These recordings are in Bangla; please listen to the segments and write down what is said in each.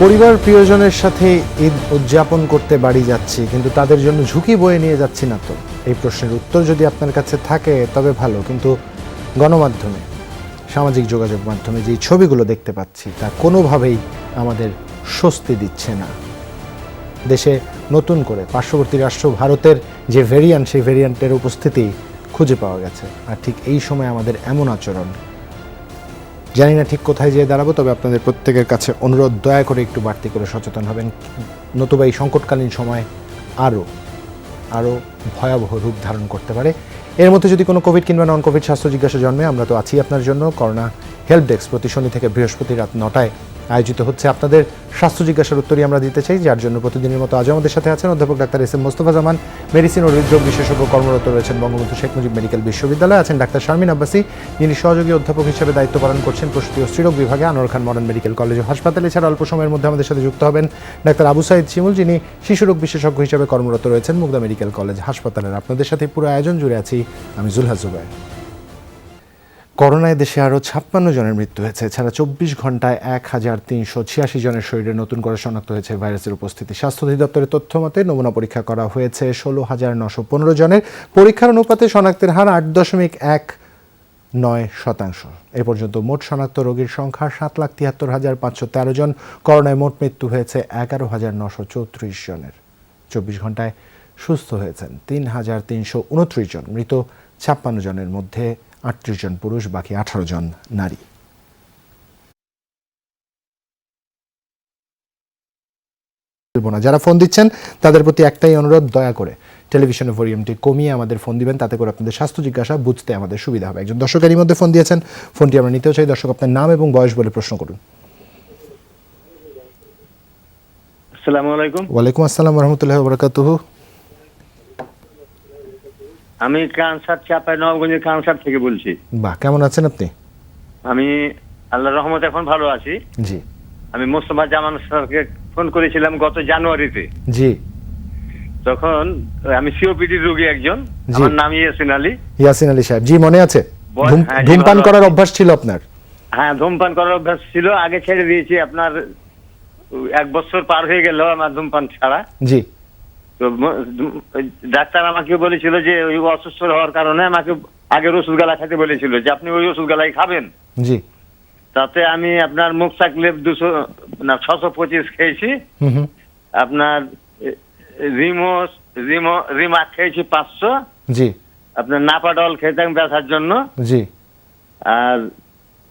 পরিবার প্রিয়জনের সাথে ঈদ উদযাপন করতে বাড়ি যাচ্ছি, কিন্তু তাদের জন্য ঝুঁকি বয়ে নিয়ে যাচ্ছি না তো? এই প্রশ্নের উত্তর যদি আপনার কাছে থাকে তবে ভালো, কিন্তু গণমাধ্যমে, সামাজিক যোগাযোগ মাধ্যমে যেই ছবিগুলো দেখতে পাচ্ছি তা কোনোভাবেই আমাদের স্বস্তি দিচ্ছে না। দেশে নতুন করে পার্শ্ববর্তী রাষ্ট্র ভারতের যে ভেরিয়েন্ট, সেই ভেরিয়েন্টের উপস্থিতি খুঁজে পাওয়া গেছে। আর ঠিক এই সময় আমাদের এমন আচরণ, জানি না ঠিক কোথায় যেয়ে দাঁড়াবো, তবে আপনাদের প্রত্যেকের কাছে অনুরোধ, দয়া করে একটু বাড়তি করে সচেতন হবেন, নতুবা এই সংকটকালীন সময় আরও ভয়াবহ রূপ ধারণ করতে পারে। এর মধ্যে যদি কোনো কোভিড কিংবা নন কোভিড স্বাস্থ্য জিজ্ঞাসা জন্মে, আমরা তো আছি আপনার জন্য। করোনা হেল্প ডেস্ক প্রতি শনি থেকে বৃহস্পতি রাত 9টায় আয়োজিত হচ্ছে। আপনাদের স্বাস্থ্য জিজ্ঞাসার উত্তরই আমরা দিতে চাই, যার জন্য প্রতিদিনের মতো আজ আমাদের সাথে আছেন অধ্যাপক ডাক্তার এস এম মোস্তফা জামান, মেডিসিন ও হৃদরোগ বিশেষজ্ঞ, কর্মরত রয়েছেন বঙ্গবন্ধু শেখ মুজিব মেডিকেল বিশ্ববিদ্যালয়ে। আছেন ডাক্তার শারমিন আব্বাসী, যিনি সহযোগী অধ্যাপক হিসেবে দায়িত্ব পালন করছেন প্রসূতি ও স্ত্রীরোগ বিভাগে আনোয়ার খান মডার্ন মেডিকেল কলেজ ও হাসপাতালে। এছাড়া অল্প সময়ের মধ্যে আমাদের সাথে যুক্ত হবেন ডাক্তার আবু সাইদ শিমুল, যিনি শিশুরোগ বিশেষজ্ঞ হিসেবে কর্মরত রয়েছেন মুগদা মেডিকেল কলেজ হাসপাতালের। আপনাদের সাথে পুরো আয়োজন জুড়ে আছি আমি জুলহাস জুবায়ের। করোনায় দেশে আরও 56 জনের মৃত্যু হয়েছে। এছাড়া 24 ঘন্টায় 1386 জনের শরীরে নতুন করে শনাক্ত হয়েছে ভাইরাসের উপস্থিতি। স্বাস্থ্য অধিদপ্তরের তথ্য মতে নমুনা পরীক্ষা করা হয়েছে 16,915 জনের। পরীক্ষার অনুপাতে শনাক্তের হার 8.19%। এ পর্যন্ত মোট শনাক্ত রোগীর সংখ্যা 7,73,513 জন। করোনায় মোট মৃত্যু হয়েছে 11,934 জনের। 24 ঘন্টায় সুস্থ হয়েছেন 3,329 জন। মৃত 56 জনের মধ্যে 38 জন পুরুষ, বাকি 18 জন নারী। যারা ফোন দিচ্ছেন তাদের প্রতি একটাই অনুরোধ, দয়া করে টেলিভিশনের ভলিউমটি কমিয়ে আমাদের ফোন দিবেন, তাতে করে আপনাদের স্বাস্থ্য জিজ্ঞাসা বুঝতে আমাদের সুবিধা হবে। একজন দর্শক এরই মধ্যে ফোন দিয়েছেন, ফোনটি আমরা নিতেও চাই। দর্শক, আপনার নাম এবং বয়স বলে প্রশ্ন করুন। আসসালামু আলাইকুম। ওয়ালাইকুম আসসালাম ওয়া রাহমাতুল্লাহি ওয়া বারাকাতুহু। আমি কানসার নবগঞ্জের কানসার থেকে বলছি। বাহ, কেমন আছেন আপনি? আমি আল্লাহর রহমতে এখন ভালো আছি। জি। আমি মোস্তফা জামান স্যারকে ফোন করেছিলাম গত জানুয়ারিতে। জি। তখন আমি সিওপিডি রোগী একজন, আমার নাম ইয়াসিন আলী। ইয়াসিন আলী সাহেব, জি মনে আছে? হ্যাঁ, ধূমপান করার অভ্যাস ছিল আপনার? হ্যাঁ, ধূমপান করার অভ্যাস ছিল, আগে ছেড়ে দিয়েছি। আপনার 1 বছর পার হয়ে গেল আমার ধূমপান ছাড়া। জি। তো ডাক্তার আমাকে বলেছিল যে ওই অসুস্থ হওয়ার কারণে আমাকে আগে ওষুধ গালা খেতে বলেছিল, যে আপনি ওই ওষুধ গালাই খাবেন। জি। তাতে আমি আপনার মুক্সাকলেব 625 খেয়েছি, আপনার রিমা খেয়েছি 500, জি। আপনার নাপাডল খেতাম ব্যথার জন্য, জি। আর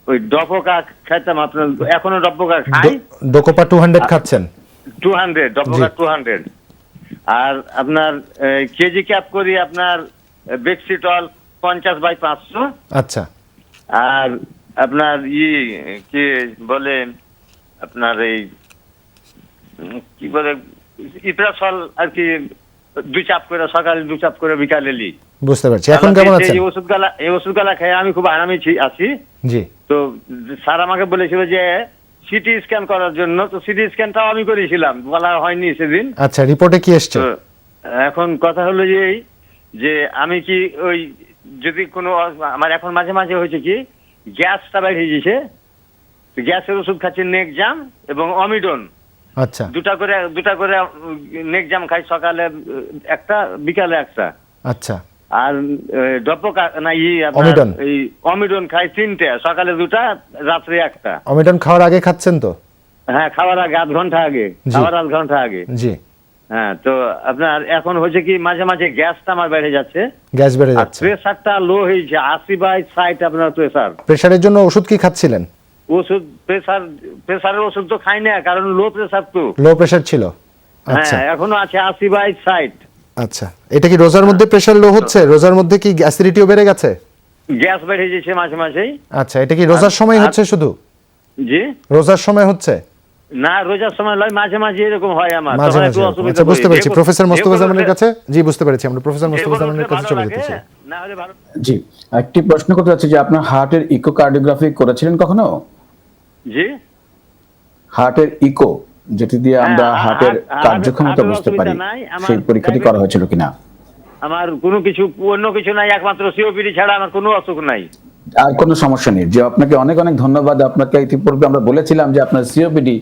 ওই ডপোকা খেতাম, আপনার এখনো ডপোকা খাই। ডোকোপা 200 খাচ্ছেন? 200 ডপোকা 200। আর আপনার কেজি ক্যাপ করি আপনার বেক্সিটল 50/500। আচ্ছা। আর আপনার কি বলে আপনার এই কি বলে ইপ্রাসল আর কি 2 চাপ করে সকালে, 2 চাপ করে বিকালে লি। বুঝতে পারছি। এখন কেমন আছেন? এই ওষুধগুলা খেয়ে আমি খুব আরামে আছি। জি। তো স্যার আমাকে বলেছিল যে সিটি স্ক্যান করার জন্য, তো সিটি স্ক্যানটাও আমি করেছিলাম, বলা হয়নি সেদিন। আচ্ছা, রিপোর্টে কি এসছে? এখন কথা হলো যে আমি কি ওই যদি কোনো আমার এখন মাঝে মাঝে হয়েছে কি গ্যাসটা বেড়ে গেছে, গ্যাসের ওষুধ খাচ্ছি নেকজাম এবং অমিডন। আচ্ছা। দুটা করে নেকজাম খাই, সকালে একটা বিকালে একটা। আচ্ছা। আর ডপোকা না অমিডন, এই অমিডন খাই 3টে, সকালে 2টা, রাত্রে একটা। অমিডন খাওয়ার আগে খাচ্ছেন তো? হ্যাঁ, খাওয়ার আগে আধ ঘন্টা আগে, খাওয়ার আধ ঘন্টা আগে। জি। হ্যাঁ, তো আপনার এখন হচ্ছে কি মাঝে মাঝে গ্যাসটা আমার বেড়ে যাচ্ছে, গ্যাস বেড়ে যাচ্ছে, প্রেসারটা লো হয়েছে 80/60 আপনার প্রেসার। প্রেসারের জন্য ওষুধ কি খাচ্ছিলেন? ওষুধ প্রেসারের ওষুধ তো খাই না, কারণ লো প্রেসার, তো লো প্রেসার ছিল। আচ্ছা। হ্যাঁ, এখনো আছে 80/60। আচ্ছা, এটা কি রোজার মধ্যে প্রেসার লো হচ্ছে? রোজার মধ্যে কি অ্যাসিডিটিও বেড়ে গেছে? গ্যাস বেড়ে যাচ্ছে মাঝে মাঝেই। আচ্ছা, এটা কি রোজার সময় হচ্ছে শুধু? জি। রোজার সময় হচ্ছে না, রোজার সময় নয়, মাঝে মাঝে এরকম হয় আমার। মাঝে মাঝে। আচ্ছা, বুঝতে পেরেছি। প্রফেসর মোস্তফা জামানের কাছে, জি বুঝতে পেরেছি, আমরা প্রফেসর মোস্তফা জামানের কাছে চলে যেতে চাই। না হলে ভালো। জি, একটি প্রশ্ন করতে চাচ্ছি যে আপনার হার্টের ইকোকার্ডিওগ্রাফি করেছিলেন কখনো? জি। হার্টের ইকো, যেটি দিয়ে আমরা হার্টের কার্যক্ষমতা বুঝতে পারি, সেই পরীক্ষাটি করা হয়েছিল কিনা? আমার কোনো কিছু অন্য কিছু নাই, একমাত্র সিওপিডি ছাড়া আমার কোনো অসুখ নাই। আর কোনো সমস্যা নেই। যে আপনাকে অনেক অনেক ধন্যবাদ। আপনাকে ইতিপূর্বে আমরা বলেছিলাম যে আপনার সিওপিডি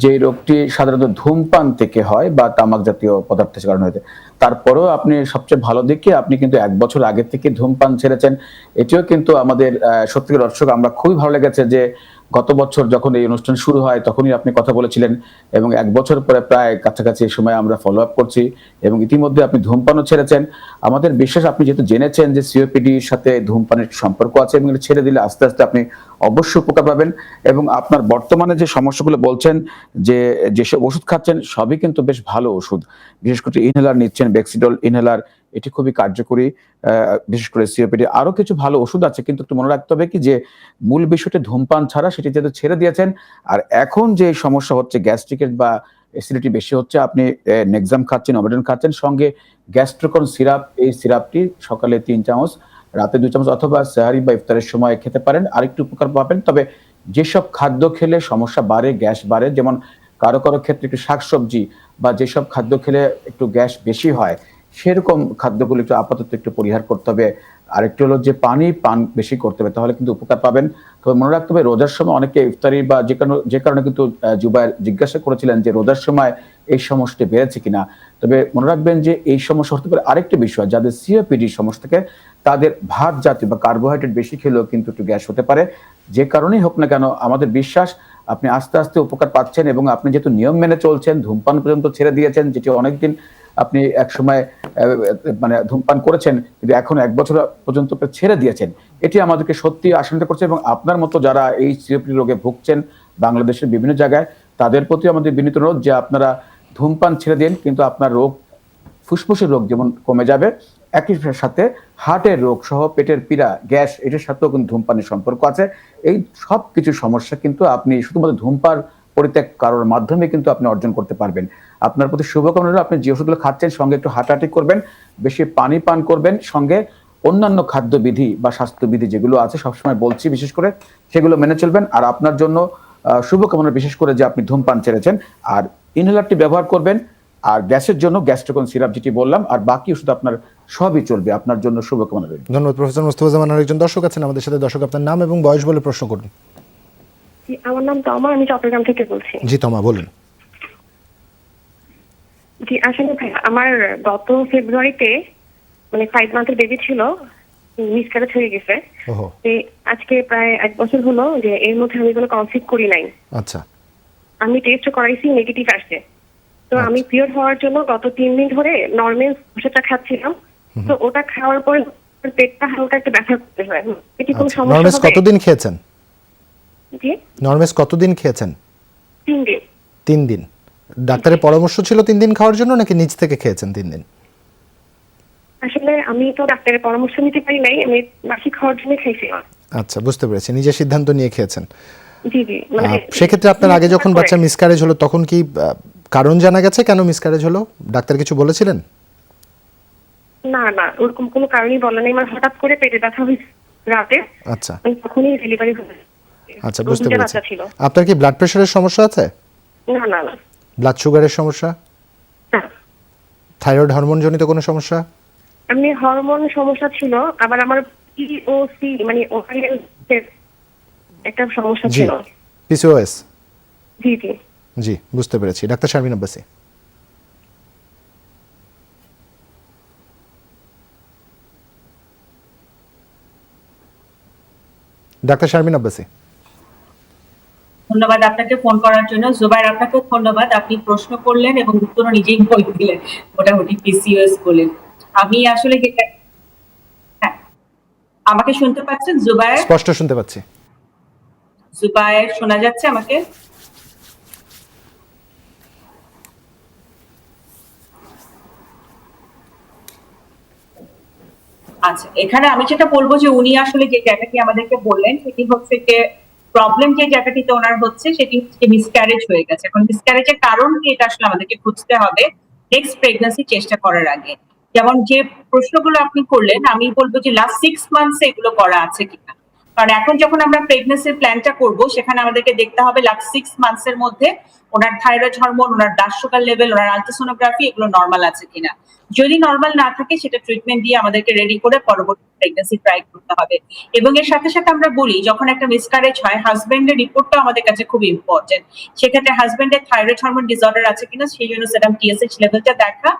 যে রোগটি সাধারণত ধূমপান থেকে হয় বা তামাক জাতীয় পদার্থের কারণে হয়েছে, তারপরেও আপনি সবচেয়ে ভালো দিকে আপনি কিন্তু 1 বছর আগে থেকে ধূমপান ছেড়েছেন। এটিও কিন্তু আমাদের সত্যিকার দর্শক আমরা খুবই ভালো লেগেছে যে গত বছর যখন এই অনুষ্ঠান শুরু হয় তখনই আপনি কথা বলেছিলেন এবং 1 বছর পরে প্রায় কাছাকাছি এই সময় আমরা ফলো আপ করছি এবং ইতিমধ্যে আপনি ধূমপানও ছেড়েছেন। আমাদের বিশ্বাস আপনি যেহেতু জেনেছেন যে সিওপিডির সাথে ধূমপানের সম্পর্ক আছে এবং এটা ছেড়ে দিলে আস্তে আস্তে আপনি অবশ্যই উপকার পাবেন এবং আপনার বর্তমানে যে সমস্যাগুলো বলছেন যে যেসব ওষুধ খাচ্ছেন সবই কিন্তু বেশ ভালো ওষুধ। বিশেষ করে ইনহেলার নিচ্ছেন, বেক্সিডল ইনহেলার, এটি খুবই কার্যকরী। বিশেষ করে সিওপিডি আরো কিছু ভালো ওষুধ আছে, কিন্তু একটু মনে রাখতে হবে কি যে মূল বিষয়টি ধূমপান ছাড়া সেটি যেহেতু ছেড়ে দিয়েছেন। আর এখন যে সমস্যা হচ্ছে গ্যাস্ট্রিকের বা অ্যাসিডিটি বেশি হচ্ছে, আপনি নেক্সাম খাচ্ছেন, অমেডন খাচ্ছেন, সঙ্গে গ্যাস্ট্রোকন সিরাপ, এই সিরাপটি সকালে 3 চামচ, রাতে 2 চামচ অথবা সেহারি বা ইফতারের সময় খেতে পারেন, আরেকটু উপকার পাবেন। তবে যেসব খাদ্য খেলে সমস্যা বাড়ে, গ্যাস বাড়ে, যেমন কারো কারো ক্ষেত্রে একটু শাকসবজি বা যেসব খাদ্য খেলে একটু গ্যাস বেশি হয় সেরকম খাদ্যগুলো একটু আপাতত একটু পরিহার করতে হবে। আরেকটি হলো যে পানি পান বেশি করতে হবে, তাহলে কিন্তু উপকার পাবেন। তবে মনে রাখতে হবে রোজার সময় অনেকে ইফতারি বা যে কারণে কিন্তু জুবায়ের জিজ্ঞাসা করেছিলেন যে রোজার সময় এই সমস্যাটি বেড়েছে কিনা। তবে মনে রাখবেন যে এই সমস্যা হতে পারে আরেকটি বিষয়, যাদের সিওপিডি সমস্যা থাকে তাদের ভাত জাতীয় বা কার্বোহাইড্রেট বেশি খেলেও কিন্তু একটু গ্যাস হতে পারে। যে কারণেই হোক না কেন আমাদের বিশ্বাস আপনি আস্তে আস্তে উপকার পাচ্ছেন এবং আপনি যেহেতু নিয়ম মেনে চলছেন, ধূমপান পর্যন্ত ছেড়ে দিয়েছেন, যেটি অনেকদিন আপনি একসময় মানে ধূমপান করেছেন কিন্তু এখন 1 বছর পর্যন্ত ছেড়ে দিয়েছেন, এটি আমাদেরকে সত্যি আশঙ্কা করছে। এবং আপনার মতো যারা এই সিওপিডি রোগে ভুগছেন বাংলাদেশের বিভিন্ন জায়গায়, তাদের প্রতি আমাদের বিনীত অনুরোধ যে আপনারা ধূমপান ছেড়ে দিন, কিন্তু আপনার রোগ, ফুসফুসের রোগ যেমন কমে যাবে, একই সাথে হার্টের রোগ সহ পেটের পীড়া, গ্যাস, এটার সাথেও কিন্তু ধূমপানের সম্পর্ক আছে। এই সব কিছু সমস্যা কিন্তু আপনি শুধুমাত্র ধূমপান পরিত্যাগ করার মাধ্যমে কিন্তু আপনি অর্জন করতে পারবেন। আপনার প্রতি শুভকামনা রইল, আপনি যে ওষুধগুলো খাচ্ছেন সঙ্গে একটু হাঁটাহাঁটি করবেন, বেশি পানি পান করবেন, সঙ্গে অন্যান্য খাদ্যবিধি বা স্বাস্থ্যবিধি যেগুলো আছে সবসময় বলছি বিশেষ করে সেগুলো মেনে চলবেন। আর আপনার জন্য শুভকামনা, বিশেষ করে যে আপনি ধূমপান ছেড়েছেন, আর ইনহেলারটি ব্যবহার করবেন, আর গ্যাসের জন্য গ্যাস্ট্রোকন সিরাপ যেটি বললাম, আর বাকি ওষুধ আপনার সবই চলবে। আপনার জন্য শুভকামনা রইল। ধন্যবাদ প্রফেসর মোস্তফা জামান। আরেকজন দর্শক আছেন আমাদের সাথে। দর্শক, আপনার নাম এবং বয়স বলে প্রশ্ন করুন। আমার নাম তমা, আমি চট্টগ্রাম থেকে বলছি। জি তমা, বলুন। জি আসলে ভাই, আমার গত ফেব্রুয়ারিতে মানে 5 মান্থের বেবি ছিল, মিসক্যারেজ হয়ে গেছে। ওহো, আজকে প্রায় 1 বছর হলো যে এর মধ্যে আমি কোনো কনসিভ করি নাই। আচ্ছা আমি টেস্ট করাইছি, নেগেটিভ আসছে। তো আমি পিরিয়ড হওয়ার জন্য গত 3 দিন ধরে নরমাল ওষুধটা খাচ্ছিলাম। তো ওটা খাওয়ার পর পেটটা হালকা একটু ব্যথা করতে হয়। এটি কোনো সমস্যা নরমেস হবে? কতদিন খেয়েছেন? জি নরমেস কতদিন খেয়েছেন? 3 দিন। 3 দিন। ডাক্তারের পরামর্শ ছিল 3 দিন খাওয়ার জন্য, নাকি নিজ থেকে খেয়েছেন 3 দিন? আসলে আমি তো ডাক্তারের পরামর্শ নিতে পারি নাই, আমি বাসি খাওয়ার জন্য খাইছিলাম। আচ্ছা, বুঝতে পেরেছি, নিজের সিদ্ধান্ত নিয়ে খেয়েছেন। জি জি, মানে সেক্ষেত্রে আপনার আগে যখন বাচ্চা মিসক্যারেজ হলো তখন কি কারণ জানা গেছে কেন মিসক্যারেজ হলো? ডাক্তার কিছু বলেছিলেন? না না, ওরকম কোনো কারণই বলে নাই। আমার হঠাৎ করে পেটে ব্যথা হয়েছে রাতে। আচ্ছা আমি তখনই ডেলিভারি হয়েছে। আচ্ছা, বুঝতে পেরেছি। ছিল। আপনার কি ব্লাড প্রেশারের সমস্যা আছে? না না না। ব্লাড সুগারের সমস্যা? না। থাইরয়েড হরমোন জনিত কোনো সমস্যা? আমি হরমোন সমস্যা ছিল, আবার আমার পিওসি মানে ওভারিয়ান একটা সমস্যা জি, ছিল। পিসিওএস। জি জি। জি, বুঝতে পেরেছি। ডাক্তার শারমিন আব্বাসী। ডাক্তার শারমিন আব্বাসী। ধন্যবাদ আপনাকে ফোন করার জন্য। জুবাইর, আপনাকেও ধন্যবাদ, আপনি প্রশ্ন করলেন এবং উত্তরও নিজেই বলে দিলেন মোটামুটি পিসিওএস বলে। আমি আসলে হ্যাঁ, আমাকে শুনতে পাচ্ছেন জুবাইর? স্পষ্ট শুনতে পাচ্ছি। জুবাইর, শোনা যাচ্ছে আমাকে? আচ্ছা, এখানে আমি যেটা বলবো যে উনি আসলে যে জায়গাটি আমাদেরকে বললেন সেটি হচ্ছে যে প্রবলেম যে জায়গাটিতে ওনার হচ্ছে সেটি হচ্ছে মিসক্যারেজ হয়ে গেছে। এখন মিসক্যারেজের কারণ কি এটা আসলে আমাদেরকে খুঁজতে হবে নেক্সট প্রেগন্যান্সি চেষ্টা করার আগে। যেমন যে প্রশ্নগুলো আপনি করলেন, আমি বলবো যে লাস্ট 6 মান্থস এগুলো করা আছে কিনা। কারণ এখন যখন আমরা প্রেগনেন্সির প্ল্যানটা করব সেখানে আমাদেরকে দেখতে হবে লাস্ট 6 মান্থসের মধ্যে ওনার থাইরয়েড হরমোন, ওনার ব্লাড সুগার লেভেল, ওনার আলট্রাসোনোগ্রাফি এগুলো নর্মাল আছে কিনা। যদি নর্মাল না থাকে সেটা ট্রিটমেন্ট দিয়ে আমাদেরকে রেডি করে পরবর্তী প্রেগনেন্সি ট্রাই করতে হবে। এবং এর সাথে সাথে আমরা বলি যখন একটা মিসক্যারেজ হয় হাজবেন্ডের রিপোর্টটা আমাদের কাছে খুব ইম্পর্টেন্ট। সেক্ষেত্রে হাজবেন্ডের থাইরয়েড হরমোন ডিসঅর্ডার আছে কিনা সেই জন্য সেরকম টিএসএইচ লেভেলটা দেখা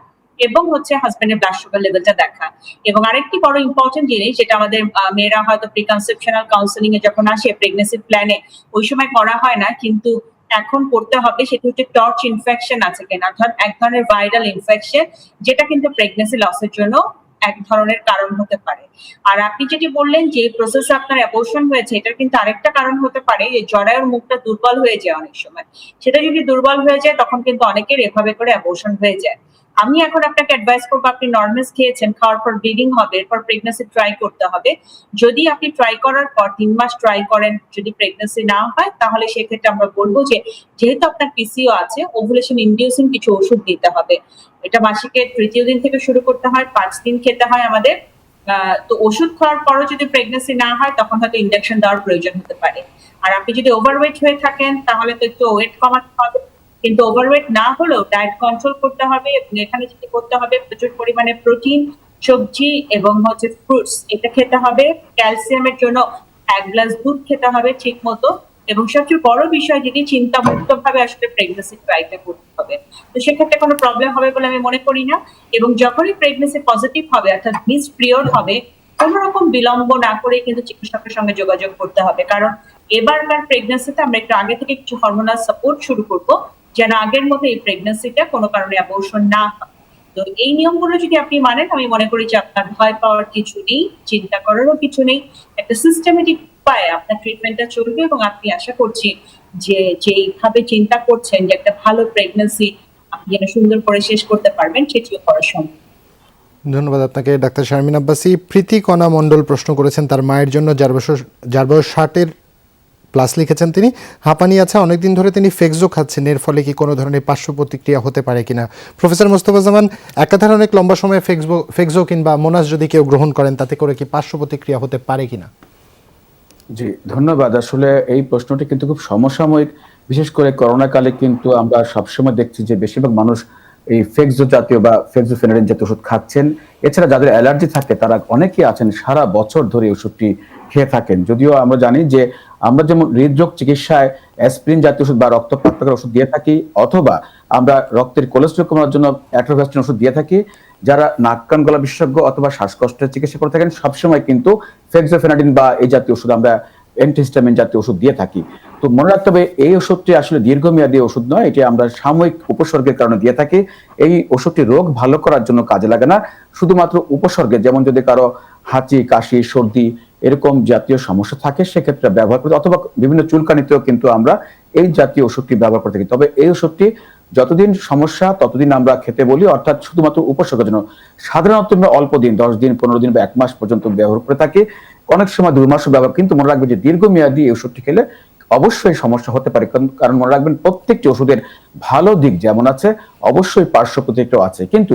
এবং হচ্ছে হাজবেন্ডের ব্লাড সুগার লেভেলটা দেখা। এবং আরেকটি বড় ইম্পর্টেন্ট জিনিস যেটা আমাদের মেয়েরা হয়তো প্রিকনসেপশনাল কাউন্সেলিং এ যখন আসে প্রেগনেন্সি প্ল্যানে ওই সময় করা হয় না, কিন্তু এখন করতে হবে, সেটা হচ্ছে টর্চ ইনফেকশন আছে কিনা, অর্থাৎ এক ধরনের ভাইরাল ইনফেকশন যেটা কিন্তু প্রেগনেন্সি লসের জন্য এক ধরনের কারণ হতে পারে। আর আপনি যেটি বললেন যে প্রসেসে আপনার অ্যাবর্শন হয়েছে, এটার কিন্তু আরেকটা কারণ হতে পারে যে জরায়ুর মুখটা দুর্বল হয়ে যায় অনেক সময়। সেটা যদি দুর্বল হয়ে যায় তখন কিন্তু অনেকের এভাবে করে অ্যাবর্শন হয়ে যায়। আমি এখন আপনাকে অ্যাডভাইস করবো, আপনি নর্মালস খেয়েছেন, খাওয়ার পর ব্লিডিং হবে, এরপর প্রেগনেন্সি ট্রাই করতে হবে। যদি আপনি ট্রাই করার পর 3 মাস ট্রাই করেন, যদি প্রেগনেন্সি না হয় তাহলে সেক্ষেত্রে আমরা বলবো যে যেহেতু আপনার পিসিও আছে ওভুলেশন ইনডিউসিং কিছু ওষুধ দিতে হবে। এটা মাসিকের 3য় দিন থেকে শুরু করতে হয়, 5 দিন খেতে হয় আমাদের। তো ওষুধ খাওয়ার পরও যদি প্রেগনেন্সি না হয় তখন হয়তো ইনজেকশন দেওয়ার প্রয়োজন হতে পারে। আর আপনি যদি ওভারওয়েট হয়ে থাকেন তাহলে তো একটু ওয়েট কমাতে হবে, কিন্তু ওভারওয়েট না হলেও ডায়েট কন্ট্রোল করতে হবে। এবং এখানে যেটি করতে হবে প্রচুর পরিমাণে প্রোটিন, সবজি এবং হচ্ছে ফ্রুটস এটা খেতে হবে। ক্যালসিয়ামের জন্য 1 গ্লাস দুধ খেতে হবে ঠিক মতো। এবং সবচেয়ে বড় বিষয় যেটি চিন্তামুক্ত ভাবে আসলে প্রেগনেন্সি ট্রাইটা করতে হবে। তো সেক্ষেত্রে কোনো প্রবলেম হবে বলে আমি মনে করি না। এবং যখনই প্রেগনেন্সি পজিটিভ হবে অর্থাৎ মিস পিরিয়ড হবে কোনো রকম বিলম্ব না করে কিন্তু চিকিৎসকের সঙ্গে যোগাযোগ করতে হবে। কারণ এবারকার প্রেগনেন্সিতে আমরা একটু আগে থেকে কিছু হরমোনাল সাপোর্ট শুরু করবো যেন আগের মতো এই প্রেগনেন্সিটা কোনো কারণে অ্যাবর্শন না হয়। তো এই নিয়মগুলো যদি আপনি মানেন আমি মনে করি যে আপনার ভয় পাওয়ার কিছু নেই, চিন্তা করারও কিছু নেই। একটা সিস্টেমেটিক উপায়ে আপনার ট্রিটমেন্টটা চলবে এবং আপনি আশা করছি যে যেইভাবে চিন্তা করছেন যে একটা ভালো প্রেগনেন্সি আপনি যেন সুন্দর করে শেষ করতে পারবেন সেটিও করা সম্ভব। ধন্যবাদ আপনাকে ডাক্তার শারমিন আব্বাসী। প্রীতি কণা মণ্ডল প্রশ্ন করেছেন তার মায়ের জন্য, যার বয়স 60-এর প্লাস লিখেছেন তিনি। হাঁপানি আছে, অনেকদিন ধরে তিনি ফেক্সো খাচ্ছেন, এর ফলে কি কোনো ধরনের পার্শ্ব প্রতিক্রিয়া হতে পারে কিনা? প্রফেসর মোস্তফা জামান, একাধারে অনেক লম্বা সময় ফেক্সো কিংবা মোনাস যদি কেউ গ্রহণ করেন তাতে করে কি পার্শ্ব প্রতিক্রিয়া হতে পারে কিনা? জি ধন্যবাদ। আসলে এই প্রশ্নটি কিন্তু খুব সমসাময়িক, বিশেষ করে করোনা কালে কিন্তু আমরা সবসময় দেখছি যে বেশিরভাগ মানুষ এই ফেক্সো জাতীয় বা ফেক্সোফেনাডিন জাতীয় ওষুধ খাচ্ছেন। এছাড়া যাদের অ্যালার্জি থাকে তারা অনেকেই আছেন সারা বছর ধরে ওষুধটি খেয়ে থাকেন। যদিও আমরা জানি যে আমরা যেমন হৃদরোগ চিকিৎসায় অ্যাসপিরিন জাতীয় ওষুধ বা রক্ত পাতলার ওষুধ দিয়ে থাকি, অথবা আমরা রক্তের কোলেস্টেরল কমানোর জন্য অ্যাট্রোভ্যাস্টিন ওষুধ দিয়ে থাকি। যারা নাক কান গলা বিশেষজ্ঞ অথবা শ্বাসকষ্টের চিকিৎসা করে থাকেন সবসময় কিন্তু ফেক্সোফেনাডিন বা এই জাতীয় ওষুধ আমরা অ্যান্টিহিস্টামিন জাতীয় ওষুধ দিয়ে থাকি। তো মনে রাখতে হবে এই ওষুধটি আসলে দীর্ঘমেয়াদী ওষুধ নয়, এটি আমরা সাময়িক উপসর্গের কারণে দিয়ে থাকি। এই ওষুধটি রোগ ভালো করার জন্য কাজে লাগে না, শুধুমাত্র উপসর্গে, যেমন যদি কারো হাঁচি, কাশি, সর্দি এরকম জাতীয় সমস্যা থাকে সেক্ষেত্রে ব্যবহার করতে, অথবা বিভিন্ন চুলকানিতেও কিন্তু আমরা এই জাতীয় ওষুধটি ব্যবহার করে থাকি। তবে এই ওষুধটি যতদিন সমস্যা ততদিন আমরা খেতে বলি, অর্থাৎ শুধুমাত্র উপসর্গের জন্য। সাধারণত আমরা অল্প দিন, 10 দিন, 15 দিন বা 1 মাস পর্যন্ত ব্যবহার করে থাকি, অনেক সময় 2 মাসও ব্যবহার। কিন্তু মনে রাখবেন যে দীর্ঘমেয়াদী এই ওষুধটি খেলে অবশ্যই সমস্যা হতে পারে। কারণ মনে রাখবেন প্রত্যেকটি ওষুধের ভালো দিক যেমন আছে অবশ্যই পার্শ্ব প্রতিক্রিয়াও আছে। কিন্তু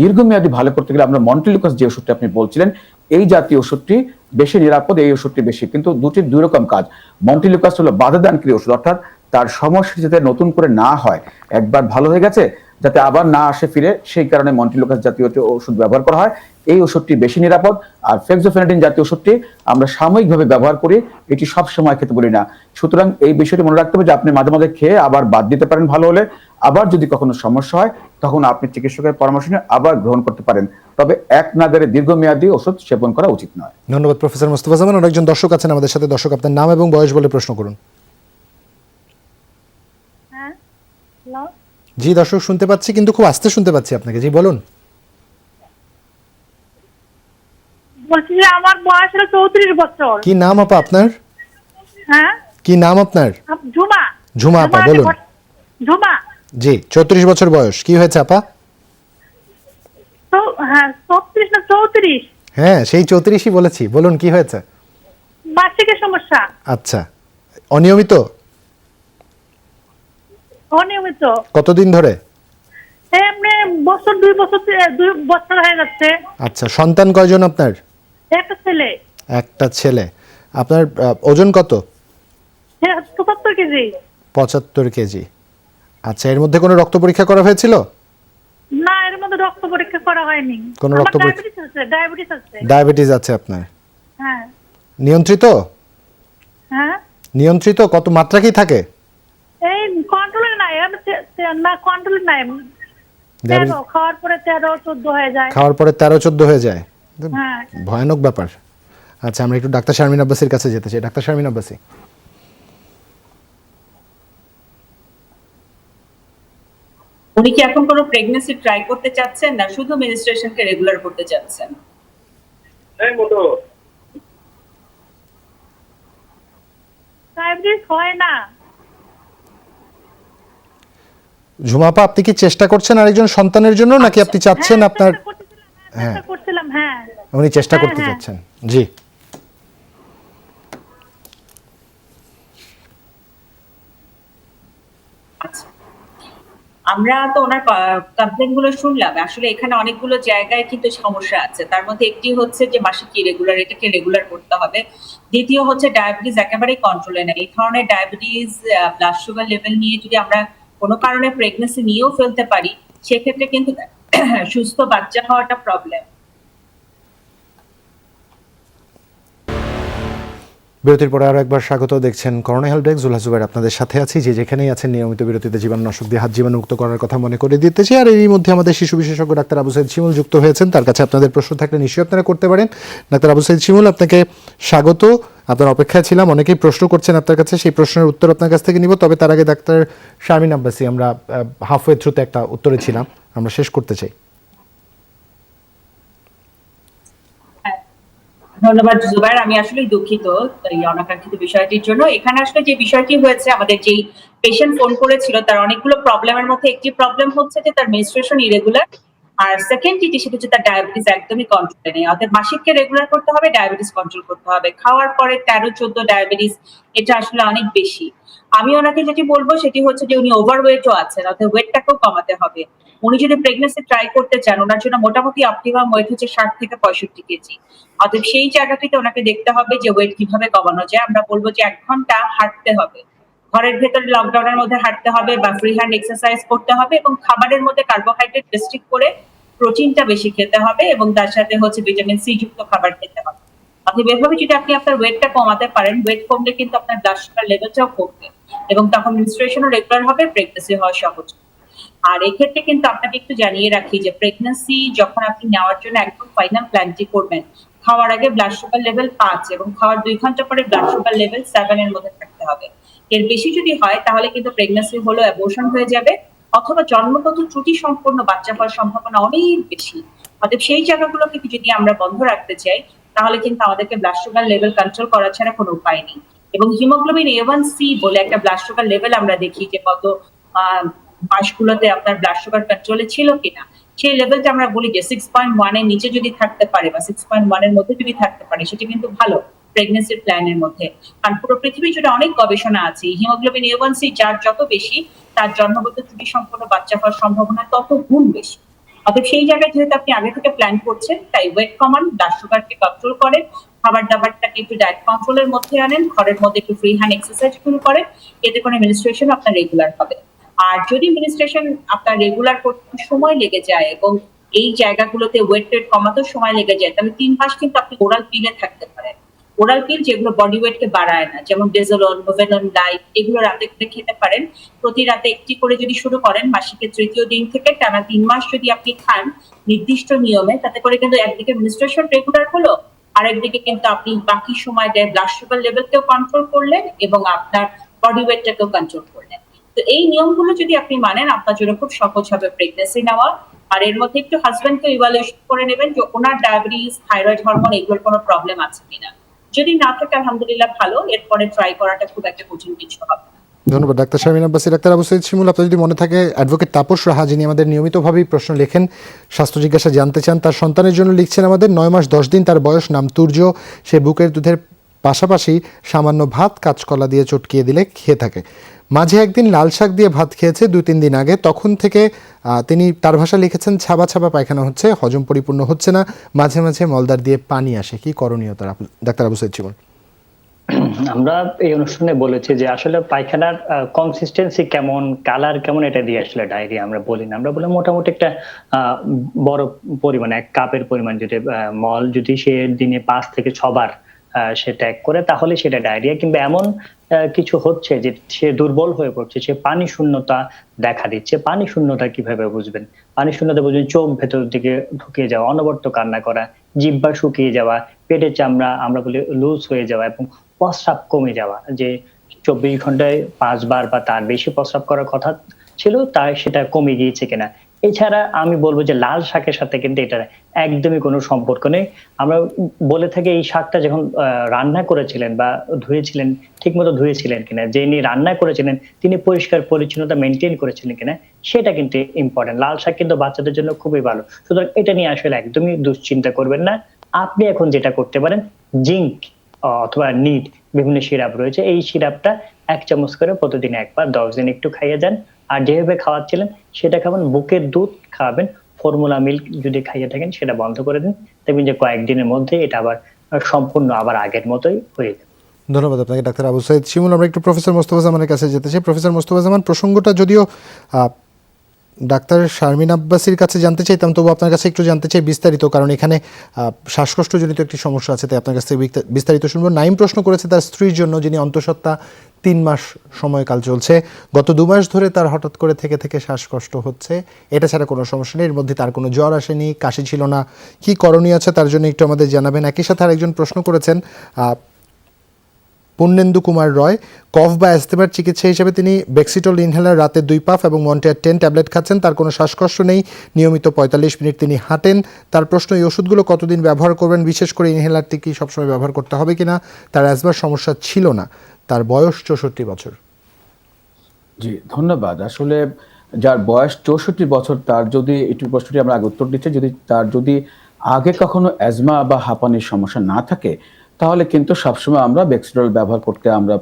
দীর্ঘমেয়াদী ভালো করতে গেলে আমরা মন্টেলিউকাস যে ওষুধটি আপনি বলছিলেন এই জাতীয় ওষুধটি বেশি নিরাপদ, এই ওষুধটি বেশি। কিন্তু দুটির দুই রকম কাজ। মন্টেলিউকাস হলো বাধাদানকারী ওষুধ, অর্থাৎ তার সমস্যা যাতে নতুন করে না হয়, একবার ভালো হয়ে গেছে যাতে আবার না আসে ফিরে, সেই কারণে মন্টেলিউকাস জাতীয় ওষুধ ব্যবহার করা হয়। এই ওষুধটি বেশি নিরাপদ। আর ফেক্সোফেনাডিন জাতীয় ওষুধটি আমরা সাময়িকভাবে ব্যবহার করি, এটি সব সময় খেতে বলি না। সুতরাং এই বিষয়টি মনে রাখতে হবে যে আপনি মাঝে মাঝে খেয়ে আবার বাদ দিতে পারেন ভালো হলে, আবার যদি কখনো সমস্যা হয় তখন আপনি চিকিৎসকের পরামর্শ নিয়ে আবার গ্রহণ করতে পারেন। তবে এক নাগারে দীর্ঘমেয়াদী ওষুধ সেবন করা উচিত নয়। ধন্যবাদ প্রফেসর মোস্তফা জামান। অনেকজন দর্শক আছেন আমাদের সাথে। দর্শক, আপনার নাম এবং বয়স বলে প্রশ্ন করুন। জি দর্শক, শুনতে পাচ্ছি কিন্তু খুব আস্তে শুনতে পাচ্ছি আপনাকে। জি বলুন। বলছি যে আমার বয়স হলো 34 বছর। কি নাম আপা আপনার? হ্যাঁ, কি নাম আপনার? ঝুমা। ঝুমা আপা, বলুন। ঝুমা। জি, 34 বছর বয়স, কি হয়েছে আপা? তো হ্যাঁ 34 না 34? হ্যাঁ সেই 34ই বলেছি, বলুন কি হয়েছে? মাসিকের সমস্যা। আচ্ছা, অনিয়মিত? অনিয়মিত। কতদিন ধরে? এমনি বছর 2 বছর হয়ে যাচ্ছে। আচ্ছা, সন্তান কয়জন আপনার? একটা ছেলে। একটা ছেলে। আপনার ওজন কত? 75 কেজি। 75 কেজি। আচ্ছা, এর মধ্যে কোনো রক্ত পরীক্ষা করা হয়েছিল? না, এর মধ্যে রক্ত পরীক্ষা করা হয়নি। কোনো আমার রক্ত পরীক্ষা? ডায়াবেটিস আছে। ডায়াবেটিস আছে আপনার? হ্যাঁ। নিয়ন্ত্রিত? হ্যাঁ, নিয়ন্ত্রিত কত মাত্রা কি থাকে? এই কন্ট্রোলে নাই, না কন্ট্রোলে নাই। ডায়াবেটিস 13 খাওয়ার পরে 13-14 হয়ে যায়। খাওয়ার পরে 13-14 হয়ে যায়? হ্যাঁ। ভয়ানক ব্যাপার। আচ্ছা, আমরা একটু ডাক্তার শারমিন আব্বাসীর কাছে যেতে চাই। ডাক্তার শারমিন আব্বাসী, উনি কি এখন কোনো প্রেগন্যান্সি ট্রাই করতে চাচ্ছেন, না শুধু মেনস্ট্রুয়েশনকে রেগুলার করতে চাচ্ছেন? ডায়াবেটিস হয় না। ঝুমাপা, আপনি কি চেষ্টা করছেন আরেকজন সন্তানের জন্য, নাকি আপনি চাচ্ছেন হ্যাঁ, আপনার? চেষ্টা করছিলাম, হ্যাঁ। উনি চেষ্টা হ্যাঁ, করতে হ্যাঁ। চাচ্ছেন? জি। আচ্ছা, আমরা তো ওনার কমপ্লেন গুলো শুনলাম। আসলে এখানে অনেকগুলো জায়গায় কিন্তু সমস্যা আছে। তার মধ্যে একটি হচ্ছে যে মাসিক ইরেগুলার, এটাকে রেগুলার করতে হবে। দ্বিতীয় হচ্ছে ডায়াবেটিস একেবারেই কন্ট্রোলে নেই। এই ধরনের ডায়াবেটিস, ব্লাড সুগার লেভেল নিয়ে যদি আমরা কোনো কারণে প্রেগন্যান্সি নিয়েও ফেলতে পারি, সেক্ষেত্রে কিন্তু সুস্থ বাচ্চা হওয়াটা প্রবলেম। বিরতির পরে আরও একবার স্বাগত। দেখছেন করোনা হেল্প ডেস্ক, জুলহা জুবাইর আপনাদের সাথে আছি। যে যেখানেই আছেন, নিয়মিত বিরতিতে জীবাণুনাশক দিয়ে হাত জীবাণুমুক্ত করার কথা মনে করে দিতেছি। আর এরই মধ্যে আমাদের শিশু বিশেষজ্ঞ ডাক্তার আবু সাইদ শিমুল যুক্ত হয়েছেন। তার কাছে আপনাদের প্রশ্ন থাকলে নিশ্চয়ই আপনারা করতে পারেন। ডাক্তার আবু সাইদ শিমুল, আপনাকে স্বাগত। আপনার অপেক্ষায় ছিলাম, অনেকেই প্রশ্ন করছেন আপনার কাছে, সেই প্রশ্নের উত্তর আপনার কাছ থেকে নিব। তবে তার আগে ডাক্তার শারমিন আব্বাসী, আমরা হাফওয়ে থ্রুতে একটা উত্তরে ছিলাম, আমরা শেষ করতে চাই। ধন্যবাদ জুবাইর, আমি আসলে দুঃখিত এই অনাকাঙ্ক্ষিত বিষয়টির জন্য। এখানে আসলে যে বিষয়টি হয়েছে, আমাদের যেই পেশেন্ট ফোন করেছিল তার অনেকগুলো প্রবলেমের মধ্যে একটি প্রবলেম হচ্ছে যে তার মেনস্ট্রুয়েশন ইরেগুলার, আর সেকেন্ড যেটি সেটা হচ্ছে তার ডায়াবেটিস একদমই কন্ট্রোলে নেই। অর্থাৎ মাসিককে রেগুলার করতে হবে, ডায়াবেটিস কন্ট্রোল করতে হবে। খাওয়ার পরে 13-14 ডায়াবেটিস, এটা আসলে অনেক বেশি। আমি ওনাকে যেটি বলবো সেটি হচ্ছে যে উনি ওভারওয়েটও আছেন, অর্থাৎ ওয়েটটাকেও কমাতে হবে। উনি যদি প্রেগন্যান্সি ট্রাই করতে চান, ওনার জন্য মোটামুটি অপটিমাম ওয়েট হচ্ছে 60 থেকে 65 কেজি। অতএব সেই জায়গাটিতে ওনাকে দেখতে হবে যে ওয়েট কিভাবে কমানো যায়। আমরা বলবো যে 1 ঘন্টা হাঁটতে হবে, ঘরের ভেতরে লকডাউনের মধ্যে হাঁটতে হবে, বা ফ্রি হ্যান্ড এক্সারসাইজ করতে হবে, এবং খাবারের মধ্যে কার্বোহাইড্রেট রেস্ট্রিক্ট করে প্রোটিনটা বেশি খেতে হবে, এবং তার সাথে হচ্ছে ভিটামিন সি যুক্ত খাবার খেতে হবে। অতএব এভাবে যদি আপনি আপনার ওয়েটটা কমাতে পারেন, ওয়েট কমলে কিন্তু আপনার ব্লাড সুগার লেভেলটাও কমবে, এবং তখন মেনস্ট্রুয়েশনও রেগুলার হবে, প্রেগন্যান্সি হওয়া সহজ। আর এক্ষেত্রে কিন্তু আপনাকে একটু জানিয়ে রাখি যে প্রেগন্যান্সি যখন আপনি নেওয়ার জন্য একদম ফাইনাল প্ল্যানটি করবেন, খাওয়ার আগে ব্লাড সুগার লেভেল 5 এবং খাওয়ার 2 ঘন্টা পরে ব্লাড সুগার লেভেল 7 এর মধ্যে থাকতে হবে। এর বেশি যদি হয় তাহলে কিন্তু প্রেগন্যান্সি হলো অ্যাবর্শন হয়ে যাবে, অথবা জন্মগত ত্রুটি সম্পন্ন বাচ্চা হওয়ার সম্ভাবনা অনেক বেশি। অতএব সেই জায়গাগুলোকে যদি আমরা বন্ধ রাখতে চাই, তাহলে কিন্তু আমাদেরকে ব্লাড সুগার লেভেল কন্ট্রোল করা ছাড়া কোনো উপায় নেই। এবং হিমোগ্লোবিন A1C বলে একটা ব্লাড সুগার লেভেল আমরা দেখি যে কত মাসগুলোতে আপনার ব্লাড সুগার কন্ট্রোলে ছিল কিনা, সেই লেভেলটা আমরা বলি যে 6.1 এর নিচে যদি থাকতে পারে বা 6.1 এর মধ্যে যদি থাকতে পারে, সেটা কিন্তু ভালো প্রেগন্যান্সির প্ল্যানের মধ্যে। কারণ পুরো পৃথিবী জুড়ে অনেক গবেষণা আছে, হিমোগ্লোবিন A1C যার যত বেশি, তার জন্মগত ত্রুটি সম্পন্ন বাচ্চা হওয়ার সম্ভাবনা তত গুণ বেশি। অতএব সেই জায়গায় যেহেতু আপনি আগে থেকে প্ল্যান করছেন, তাই ওয়েট কমান, ব্লাড সুগারকে কন্ট্রোল করেন, খাবার দাবারটাকে একটু ডায়েট কন্ট্রোলের মধ্যে আনেন, ঘরের মধ্যে একটু ফ্রি হ্যান্ড এক্সারসাইজ শুরু করেন, এতে করে মেনস্ট্রুয়েশন আপনার রেগুলার হবে। আর যদি মেনস্ট্রুয়েশন আপনার রেগুলার করতে সময় লেগে যায় এবং এই জায়গাগুলোতে ওয়েট কমাতে সময় লেগে যায়, তাহলে 3 মাস কিন্তু আপনি ওরাল পিলে থাকতে পারেন। ওরাল পিল যেগুলো বডি ওয়েটকে বাড়ায় না, যেমন ডেজোলন, নোভেনন লাইট, এগুলো রাতে করে খেতে পারেন। প্রতি রাতে একটি করে যদি শুরু করেন, মাসিকের 3য় দিন থেকে টানা 3 মাস যদি আপনি খান নির্দিষ্ট নিয়মে, তাতে করে কিন্তু একদিকে মেনস্ট্রুয়েশন রেগুলার হলো, আরেকদিকে কিন্তু আপনি বাকি সময় ব্লাড সুগার লেভেলকেও কন্ট্রোল করলেন এবং আপনার বডি ওয়েটটাকেও কন্ট্রোল করলেন। তো এই নিয়মগুলো যদি আপনি মানেন, আপনার জন্য খুব সহজ হবে প্রেগন্যান্সি নেওয়া। আর এর মধ্যে একটু হাজবেন্ডকে ইভালুয়েশন করে নেবেন যে ওনার ডায়াবেটিস, থাইরয়েড হরমোন এগুলোর কোনো প্রবলেম আছে কিনা। যদি না থাকে আলহামদুলিল্লাহ ভালো, এরপরে ট্রাই করাটা খুব একটা কঠিন কিছু হবে না। ধন্যবাদ ডাক্তার শারমিন আব্বাসী। ডাক্তার আবু সাইদ শিমুল, আপনার যদি মনে থাকে, অ্যাডভোকেট তাপস রাহা, যিনি আমাদের নিয়মিতভাবেই প্রশ্ন লেখেন, স্বাস্থ্য জিজ্ঞাসা জানতে চান, তার সন্তানের জন্য লিখছেন আমাদের 9 মাস 10 দিন, তার বয়স, নাম তুর্য, সে বুকের দুধের পাশাপাশি সামান্য ভাত কাঁচকলা দিয়ে চটকিয়ে দিলে খেয়ে থাকে। মাঝে একদিন লাল শাক দিয়ে ভাত খেয়েছে 2-3 দিন আগে, তখন থেকে তিনি তার ভাষা লিখেছেন ছাবা ছাবা পায়খানা হচ্ছে, হজম পরিপূর্ণ হচ্ছে না, মাঝে মাঝে মলদার দিয়ে পানি আসে, কি করণীয় তার? ডাক্তার আবু সাইদ শিমুল। আমরা এই অনুষ্ঠানে বলেছি যে আসলে পায়খানার কনসিস্টেন্সি কেমন, কালার কেমন, এটা দিয়ে আসলে ডায়রিয়া আমরা বলি না। আমরা বলি মোটামুটি একটা বড় পরিমাণ, 1 কাপের পরিমাণ যদি মল যদি সে দিনে 5 থেকে 6 বার সে ত্যাগ করে, তাহলে সেটা ডায়রিয়া। কিংবা এমন কিছু হচ্ছে যে সে দুর্বল হয়ে পড়ছে, সে পানি শূন্যতা দেখা দিচ্ছে। পানি শূন্যতা কিভাবে বুঝবেন? পানি শূন্যতা বুঝবেন চোখ ভেতর দিকে ঢুকে যাওয়া, অনবরত কান্না করা, জিহ্বা শুকিয়ে যাওয়া, পেটের চামড়া আমরা বলি লুজ হয়ে যাওয়া এবং প্রস্রাব কমে যাওয়া। যে 24 ঘন্টায় 5 বার বা তার বেশি প্রস্রাব করার কথা ছিল, তাই সেটা কমে গিয়েছে কিনা। এছাড়া আমি বলবো যে লাল শাকের সাথে কিন্তু এটার একদমই কোনো সম্পর্ক নেই। আমরা বলে থাকি এই শাকটা যখন রান্না করেছিলেন বা ধুয়েছিলেন, ঠিকমতো ধুয়েছিলেন কিনা, যিনি রান্না করেছিলেন তিনি পরিষ্কার পরিচ্ছন্নতা মেনটেন করেছিলেন কিনা, সেটা কিন্তু ইম্পর্টেন্ট। লাল শাক কিন্তু বাচ্চাদের জন্য খুবই ভালো। সুতরাং এটা নিয়ে আসলে একদমই দুশ্চিন্তা করবেন না। আপনি এখন যেটা করতে পারেন, জিঙ্ক অথবা নিট বিভিন্ন সিরাপ রয়েছে, এই সিরাপটা 1 চামচ করে প্রতিদিন 1 বার 10 দিন একটু খাইয়ে যান। আর যেভাবে খাওয়াচ্ছিলেন সেটা খাবেন, বুকের দুধ খাওয়াবেন, ফর্মুলা মিল্ক যদি খাইয়ে থাকেন সেটা বন্ধ করে দিন। দেখবেন যে কয়েকদিনের মধ্যে এটা আবার সম্পূর্ণ আবার আগের মতোই হয়ে যাবে। ধন্যবাদ আপনাকে ডাক্তার আবু সাইদ শিমুল। আমরা একটু প্রফেসর মোস্তফা জামানের কাছে যেতে চাই। প্রফেসর মোস্তফা জামান, প্রসঙ্গটা যদিও ডাক্তার শারমিন আব্বাসীর কাছে জানতে চাইতাম, তবু আপনার কাছে একটু জানতে চাই বিস্তারিত, কারণ এখানে শ্বাসকষ্টজনিত একটি সমস্যা আছে, তাই আপনার কাছ থেকে বিস্তারিত শুনবো। নাইম প্রশ্ন করেছে তার স্ত্রীর জন্য, যিনি অন্তঃসত্ত্বা, 3 মাস সময়কাল চলছে, গত 2 মাস ধরে তার হঠাৎ করে থেকে শ্বাসকষ্ট হচ্ছে, এটা ছাড়া কোনো সমস্যা নেই, এর মধ্যে তার কোনো জ্বর আসেনি, কাশি ছিল না, কি করণীয় আছে তার জন্য একটু আমাদের জানাবেন। একই সাথে আরেকজন প্রশ্ন করেছেন পূর্ণেন্দু কুমার রয়, কফ বা অ্যাজথমার চিকিৎসা হিসেবে তিনি বেক্সিটল ইনহেলার রাতে 2 পাফ এবং মন্টেয়ার 10 ট্যাবলেট খাচ্ছেন, তার কোনো শ্বাসকষ্ট নেই, নিয়মিত 45 মিনিট তিনি হাঁটেন। তার প্রশ্ন, এই ওষুধগুলো কতদিন ব্যবহার করবেন, বিশেষ করে ইনহেলারটি কি সবসময় ব্যবহার করতে হবে কিনা? তার অ্যাজমার সমস্যা ছিল না, তার বয়স 64 বছর। জি ধন্যবাদ। আসলে যার বয়স 64 বছর, তার যদি একটু প্রশ্নটি আমরা আগে উত্তর দিচ্ছি, যদি আগে কখনো অ্যাজমা বা হাঁপানির সমস্যা না থাকে, তাহলে কিন্তু সবসময় আমরা বেক্সিটল ব্যবহার করতে আমরা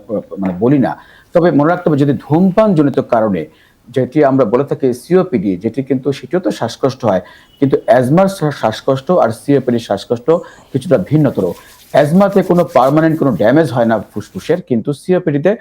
মানে বলি না। তবে মনে রাখতে হবে, যদি ধূমপান জনিত কারণে, যেটি আমরা বলে থাকি সিওপিডি, যেটি কিন্তু সেটিও তো শ্বাসকষ্ট হয়, কিন্তু অ্যাজমার শ্বাসকষ্ট আর সিওপিডির শ্বাসকষ্ট কিছুটা ভিন্নতর। অ্যাজমাতে কোনো পার্মানেন্ট কোনো ড্যামেজ হয় না ফুসফুসের, কিন্তু সিওপিডিতে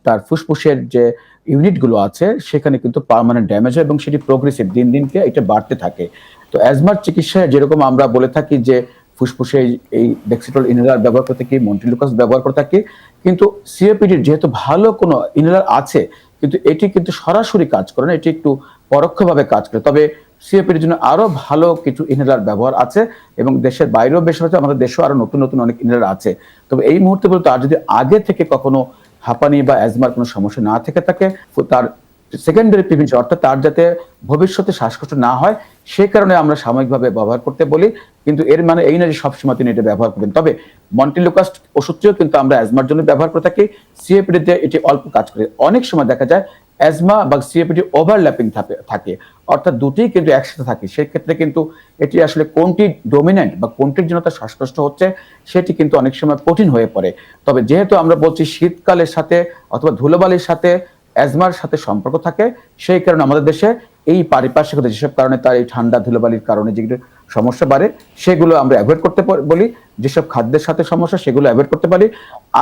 তার ফুসফুসের যে ইউনিটগুলো আছে সেখানে কিন্তু পার্মানেন্ট ড্যামেজ হয় এবং সেটি প্রোগ্রেসিভ, দিন দিনকে এটা বাড়তে থাকে। তো অ্যাজমার চিকিৎসায় যেরকম আমরা বলে থাকি যে ফুসফুসে এই বেক্সিটল ইনহেলার ব্যবহার করতে থাকি, মন্টিলুকাস ব্যবহার করে থাকি, কিন্তু সিওপিডির যেহেতু ভালো কোনো ইনহেলার আছে, কিন্তু এটি কিন্তু সরাসরি কাজ করে না, এটি একটু পরোক্ষভাবে কাজ করে। তবে সিওপিডির জন্য আরো ভালো কিছু ইনহেলার ব্যবহার আছে এবং দেশের বাইরেও বেশ আছে, আমাদের দেশেও আরো নতুন নতুন অনেক ইনহেলার আছে। তবে এই মুহূর্তে বলতে, আর যদি আগে থেকে কখনো হাঁপানি বা অ্যাজমার কোনো সমস্যা না থেকে থাকে, তার সেকেন্ডারি প্রিভেনশন, অর্থাৎ তার যাতে ভবিষ্যতে শ্বাসকষ্ট না হয়, সে কারণে আমরা সাময়িকভাবে ব্যবহার করতে বলি, কিন্তু এর মানে এই না যে সবসময় তিনি এটা ব্যবহার করবেন। তবে মন্টিলুকাস ওষুধটিও কিন্তু আমরা অ্যাজমার জন্য ব্যবহার করে থাকি, সিওপিডিতে এটি অল্প কাজ করে। অনেক সময় দেখা যায় অ্যাজমা বা সিওপিডি ওভারল্যাপিং থাকে, অর্থাৎ দুটিই কিন্তু একসাথে থাকে, সেক্ষেত্রে কিন্তু এটি আসলে কোনটি ডমিনেন্ট বা কোনটির জন্য তার শ্বাসকষ্ট হচ্ছে সেটি কিন্তু অনেক সময় কঠিন হয়ে পড়ে। তবে যেহেতু আমরা বলছি শীতকালের সাথে অথবা ধুলোবালির সাথে অ্যাজমার সাথে সম্পর্ক থাকে, সেই কারণে আমাদের দেশে এই পারিপার্শ্বিকতা, যেসব কারণে তার এই ঠান্ডা ধুলোবালির কারণে যেগুলো সমস্যা বাড়ে, সেগুলো আমরা অ্যাভয়েড করতে বলি। যেসব খাদ্যের সাথে সমস্যা, সেগুলো অ্যাভয়েড করতে পারি।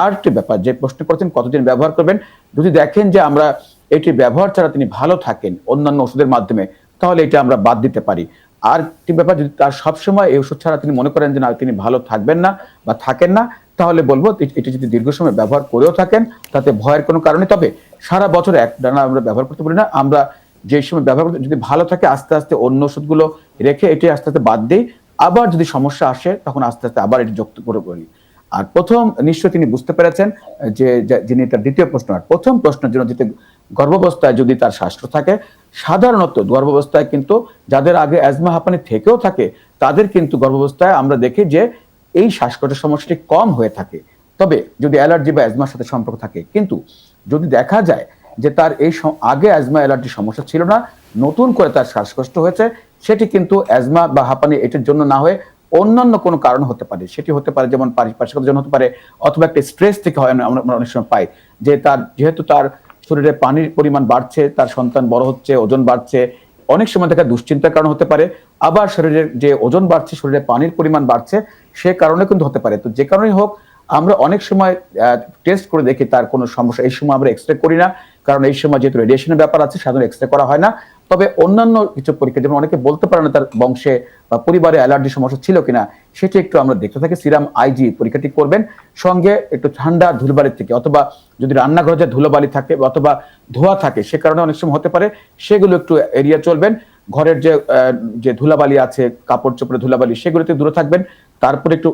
আর একটি ব্যাপার, যে প্রশ্ন করেছেন কতদিন ব্যবহার করবেন, যদি দেখেন যে আমরা এটি ব্যবহার ছাড়া তিনি ভালো থাকেন অন্যান্য ওষুধের মাধ্যমে, তাহলে এটা আমরা বাদ দিতে পারি। আর একটি ব্যাপার, যদি তার সবসময় এই ওষুধ ছাড়া তিনি মনে করেন যে না, তিনি ভালো থাকবেন না বা থাকেন না, তাহলে বলবো এটি যদি দীর্ঘ সময় ব্যবহার করেও থাকেন, তাতে ভয়ের কোনো কারণে। তবে সারা বছর একটানা আমরা ব্যবহার করতে পারি না, আমরা যে সময় ব্যবহার করতে, যদি ভালো থাকে আস্তে আস্তে অন্য ওষুধগুলো রেখে এটি আস্তে আস্তে বাদ দিই, আবার যদি সমস্যা আসে তখন আস্তে আস্তে আবার এটি যুক্ত করে করি। আর প্রথম নিশ্চয় তিনি বুঝতে পেরেছেন যে যিনি তার দ্বিতীয় প্রশ্ন, আর প্রথম প্রশ্নের জন্য যেতে, গর্ভাবস্থায় যদি তার শ্বাসকষ্ট থাকে, সাধারণত গর্ভাবস্থায় কিন্তু যাদের আগে অ্যাজমা হাঁপানি থেকেও থাকে, তাদের কিন্তু গর্ভাবস্থায় আমরা দেখি যে এই শ্বাসকষ্টের সমস্যাটি কম হয়ে থাকে। তবে যদি অ্যালার্জি বা অ্যাজমার সাথে সম্পর্ক থাকে, কিন্তু যদি দেখা যায় যে তার এই আগে অ্যাজমা অ্যালার্জি সমস্যা ছিল না, নতুন করে তার শ্বাসকষ্ট হয়েছে, সেটি কিন্তু অ্যাজমা বা হাঁপানি এটির জন্য না হয়ে অন্যান্য কোনো কারণ হতে পারে। সেটি হতে পারে যেমন পারিপার্শ্বিকতার জন্য হতে পারে, অথবা একটা স্ট্রেস থেকে হয়। আমরা অনেক সময় পাই যে যেহেতু তার শরীরে পানির পরিমাণ বাড়ছে, তার সন্তান বড় হচ্ছে, ওজন বাড়ছে, অনেক সময় দেখা দুশ্চিন্তার কারণ হতে পারে। আবার শরীরের যে ওজন বাড়ছে, শরীরে পানির পরিমাণ বাড়ছে, সে কারণে কিন্তু হতে পারে। তো যে কারণেই হোক, আমরা অনেক সময় টেস্ট করে দেখি তার কোনো সমস্যা, এই সময় আমরা এক্সরে করি না, কারণ এই সময় যেহেতু রেডিয়েশনের ব্যাপার আছে সাধারণত এক্সরে করা হয় না। তবে অন্যান্য কিছু পরীক্ষা, যেমন অনেকে বলতে পারে না তার বংশে বা পরিবারে অ্যালার্জি সমস্যা ছিল কিনা, সেটি একটু আমরা দেখতে থাকি। সিরাম আইজি পরীক্ষাটি করবেন, সঙ্গে একটু ঠান্ডা ধুলবালির থেকে, অথবা যদি রান্নাঘরে যে ধুলোবালি থাকে অথবা ধোয়া থাকে সে কারণে অনেক সময় হতে পারে, সেগুলো একটু এড়িয়ে চলবেন। ঘরের যে ধুলাবালি আছে, কাপড় চোপড়ে ধুলাবালি, সেগুলোতে দূরে থাকবেন। তারপরে একটু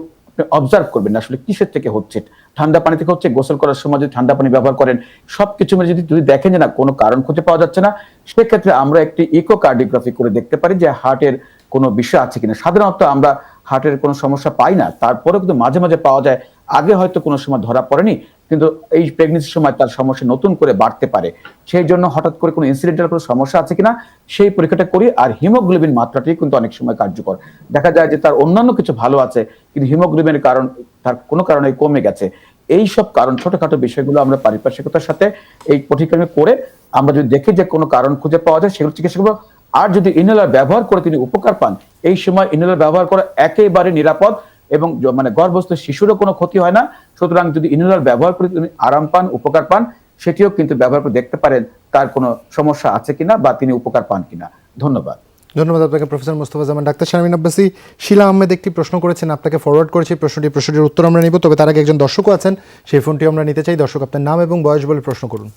অবজার্ভ করবেন আসলে কিসের থেকে হচ্ছে, ঠান্ডা পানি থেকে হচ্ছে, গোসল করার সময় যদি ঠান্ডা পানি ব্যবহার করেন, সবকিছু মিলে যদি দেখেন যে না কোনো কারণ খুঁজে পাওয়া যাচ্ছে না, সেক্ষেত্রে আমরা একটি ইকোকার্ডিওগ্রাফি করে দেখতে পারি যে হার্টের কোনো বিষয় আছে কিনা। সাধারণত আমরা হার্টের কোনো সমস্যা পাই না, তারপরেও কিন্তু মাঝে মাঝে পাওয়া যায়। আগে হয়তো কোনো সময় ধরা পড়েনি, কিন্তু এই প্রেগনেন্সির সময় তার সমস্যা নতুন করে বাড়তে পারে। সেই জন্য হঠাৎ করে কোনো ইনসিডেন্টাল কোনো সমস্যা আছে কিনা সেই পরীক্ষাটা করি। আর হিমোগ্লোবিন মাত্রাটি কিন্তু অনেক সময় কার্যকর। দেখা যায় যে তার অন্যান্য কিছু ভালো আছে, কিন্তু হিমোগ্লোবিনের কারণ তার কোনো কারণে কমে গেছে। এই সব কারণ, ছোটখাটো বিষয়গুলো আমরা পারিপার্শ্বিকতার সাথে এই পরীক্ষা করে আমরা যদি দেখি যে কোনো কারণ খুঁজে পাওয়া যায়, সেগুলো চিকিৎসা করবো। আর যদি ইনহেলার ব্যবহার করে তিনি উপকার পান, এই সময় ইনহেলার ব্যবহার করা একেবারে নিরাপদ এবং মানে গর্ভস্থ শিশুরও কোনো ক্ষতি হয় না। সুতরাং যদি ইনহেলার ব্যবহার করে তিনি আরাম পান, উপকার পান, সেটিও কিন্তু ব্যবহার করে দেখতে পারেন তার কোনো সমস্যা আছে কিনা বা তিনি উপকার পান কিনা। ধন্যবাদ। ধন্যবাদ আপনাকে প্রফেসর মোস্তফা জামান। ডাক্তার শারমিন আব্বাসী, শিলা আহমেদ একটি প্রশ্ন করেছেন, আপনাকে ফরওয়ার্ড করেছি প্রশ্নটির উত্তর আমরা নিব, তবে তার আগে একজন দর্শকও আছেন, সেই ফোনটি আমরা নিতে চাই। দর্শক, আপনার নাম এবং বয়স বলে প্রশ্ন করুন।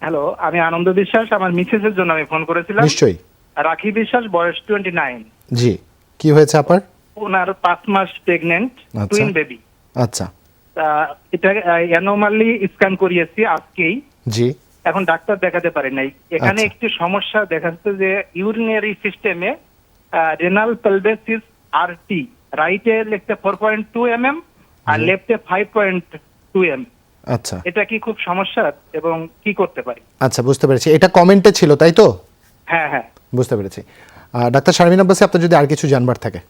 হ্যালো, আমি আনন্দ বিশ্বাস, আমার মিসেসের জন্য আমি ফোন করেছিলাম। নিশ্চয়ই। রাখি বিশ্বাস, বয়স 29। জি, কি হয়েছে আপনার? ওনার 5 মাস প্রেগনেন্ট, টুইন বেবি। আচ্ছা, এটা অ্যানোমালি স্ক্যান করিয়েছি আজকেই। জি। এখন ডাক্তার দেখাতে পারি নাই। এখানে একটি সমস্যা দেখা যাচ্ছে যে ইউরিনারি সিস্টেমে রেনাল পেলভেসিস আরটি, রাইটে লিখতে 4.2 mm আর লেফটে 5.2 mm। আচ্ছা, এটা কি খুব সমস্যা এবং কি করতে পারি? আচ্ছা, বুঝতে পেরেছি। এটা কমেন্টে ছিল, তাই তো? হ্যাঁ হ্যাঁ, বুঝতে পেরেছি। ডাক্তার শারমিন আব্বাসী, আপনার যদি আর কিছু জানবার থাকে।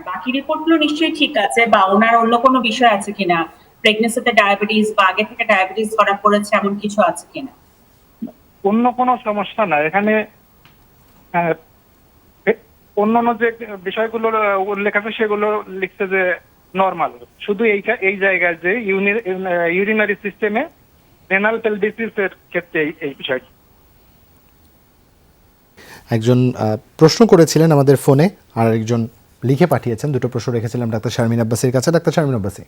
বাকি রিপোর্টগুলো নিশ্চয়ই ঠিক আছে, বা ওনার অন্য কোনো বিষয় আছে কিনা, প্রেগনেন্সিতে ডায়াবেটিস বা আগে থেকে ডায়াবেটিস ধরা পড়েছে এমন কিছু আছে কিনা? অন্য কোনো সমস্যা না। এখানে অন্যান্য যে বিষয়গুলো উল্লেখ আছে সেগুলো লিখছে যে নরমাল, শুধু এই জায়গায় যে ইউরিনারি সিস্টেমে রেনাল পেলভিসিসের ক্ষেত্রে এই বিষয়টি। একজন প্রশ্ন করেছিলেন আমাদের ফোনে, আর একজন লিখে পাঠিয়েছেন। দুটো প্রশ্ন রেখেছিলাম ডাক্তার শারমিন আব্বাসীর কাছে। ডাক্তার শারমিন আব্বাসী।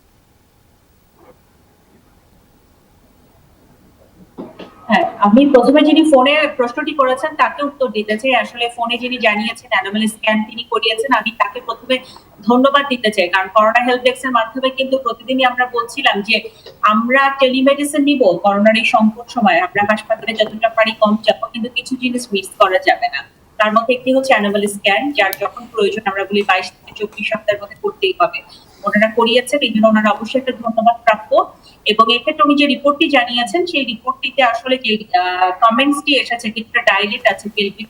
হ্যাঁ, আমি প্রথমে যিনি ফোনে প্রশ্নটি করেছেন তাকে উত্তর দিতে চাই। আসলে ফোনে যিনি জানিয়েছেন অ্যানোমালি স্ক্যান তিনি করিয়েছেন, আমি তাকে প্রথমে ধন্যবাদ দিতে চাই। কারণ করোনা হেল্প ডেস্কের মাধ্যমে কিন্তু প্রতিদিনই আমরা বলছিলাম যে আমরা টেলিমেডিসিন নিব করোনার এই সংকট সময়, আমরা হাসপাতালে যতটা পারি কম যাব, কিন্তু কিছু জিনিস মিস করা যাবে না। তার মধ্যে একটি হচ্ছে অ্যানোমালি স্ক্যান, যার যখন প্রয়োজন আমরা বলি 22 থেকে 24 সপ্তাহের মধ্যে করতেই হবে। ওনারা করিয়েছেন, এই জন্য ওনারা অবশ্যই একটা ধন্যবাদ প্রাপ্য। এবং এক্ষেত্রে উনি যে রিপোর্টটি জানিয়েছেন সেই রিপোর্টটিতে আসলে যে কমেন্টসটি এসেছে, কিছুটা ডাইলেট আছে পেলভিক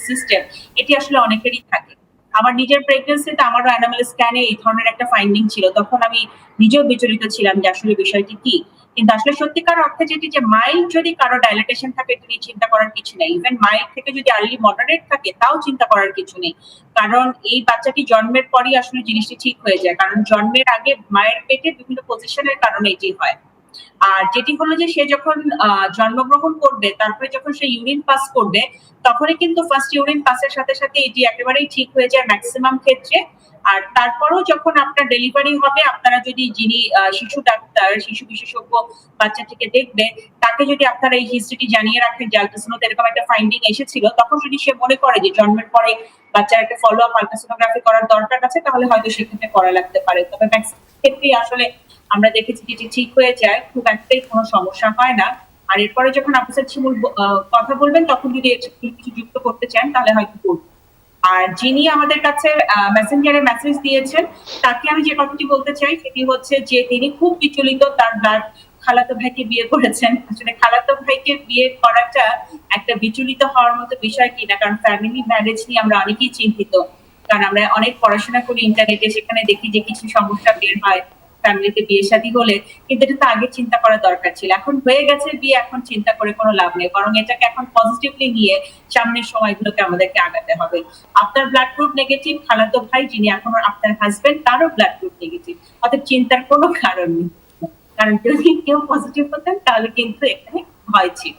সিস্টেম, এটি আসলে অনেকেরই থাকে। আমার নিজের প্রেগন্যান্সিতে আমারও অ্যানোমালি স্ক্যানে এই ধরনের একটা ফাইন্ডিং ছিল, তখন আমি নিজেও বিচলিত ছিলাম যে আসলে বিষয়টি কি। কিন্তু আসলে সত্যিকার অর্থে যেটি যে মাইল্ড যদি কারো ডাইলেটেশন থাকে তিনি চিন্তা করার কিছু নেই, ইভেন মাইল্ড থেকে যদি আর্লি মডারেট থাকে তাও চিন্তা করার কিছু নেই। কারণ এই বাচ্চাটি জন্মের পরই আসলে জিনিসটি ঠিক হয়ে যায়, কারণ জন্মের আগে মায়ের পেটে বিভিন্ন পজিশনের কারণে এটি হয়। আর যেটি হলো যে সে যখন জন্মগ্রহণ করবে, তারপরে যখন সে ইউরিন পাস করবে, তখনই কিন্তু ফার্স্ট ইউরিন পাসের সাথে সাথে এটি একেবারেই ঠিক হয়ে যায় ম্যাক্সিমাম ক্ষেত্রে। আর তারপরেও যখন আপনার ডেলিভারি হবে, আপনারা যদি যিনি শিশু ডাক্তার, শিশু বিশেষজ্ঞ বাচ্চাটিকে দেখবে, তাকে যদি আপনারা এই হিস্ট্রিটি জানিয়ে রাখেন যে আলট্রাসাউন্ডে এরকম একটা ফাইন্ডিং এসেছিল, তখন যদি সে মনে করে যে জন্মের পরে বাচ্চার একটা ফলো আপ আলট্রাসোনোগ্রাফি করার দরকার আছে, তাহলে হয়তো সেক্ষেত্রে করা লাগতে পারে। তবে ম্যাক্সিমাম ক্ষেত্রেই আসলে আমরা দেখেছি যেটি ঠিক হয়ে যায়, খুব একটাই কোনো সমস্যা হয় না। আর এরপরে যখন আপনার শিমুল কথা বলবেন, তখন যদি কিছু যুক্ত করতে চান তাহলে হয়তো করবেন। আর যিনি আমাদের কাছে মেসেঞ্জারে মেসেজ দিয়েছেন, তাকে আমি যে কথাটি বলতে চাই সেটি হচ্ছে যে তিনি খুব বিচলিত, তার খালাতো ভাইকে বিয়ে করেছেন। আসলে খালাতো ভাইকে বিয়ে করাটা একটা বিচলিত হওয়ার মতো বিষয় কিনা, কারণ ফ্যামিলি ম্যারেজ নিয়ে আমরা অনেকেই চিন্তিত, কারণ আমরা অনেক পড়াশোনা করি ইন্টারনেটে, সেখানে দেখি যে কিছু সমস্যা বের হয়। ফ্যামিলিতে বিয়ে শাদী হলে, কিন্তু এটা তো আগে চিন্তা করা দরকার ছিল। এখন হয়ে গেছে বিয়ে, এখন চিন্তা করে কোনো লাভ নেই, বরং এটাকে এখন পজিটিভলি নিয়ে সামনের সময়গুলোকে আমাদেরকে আগাতে হবে। আপনার ব্লাড গ্রুপ নেগেটিভ, খালাতো ভাই যিনি এখন আপনার হাজবেন্ড তারও ব্লাড গ্রুপ নেগেটিভ, অর্থাৎ চিন্তার কোনো কারণ নেই। কারণ যদি কেউ পজিটিভ হতেন তাহলে কিন্তু এখানে ভয় ছিল।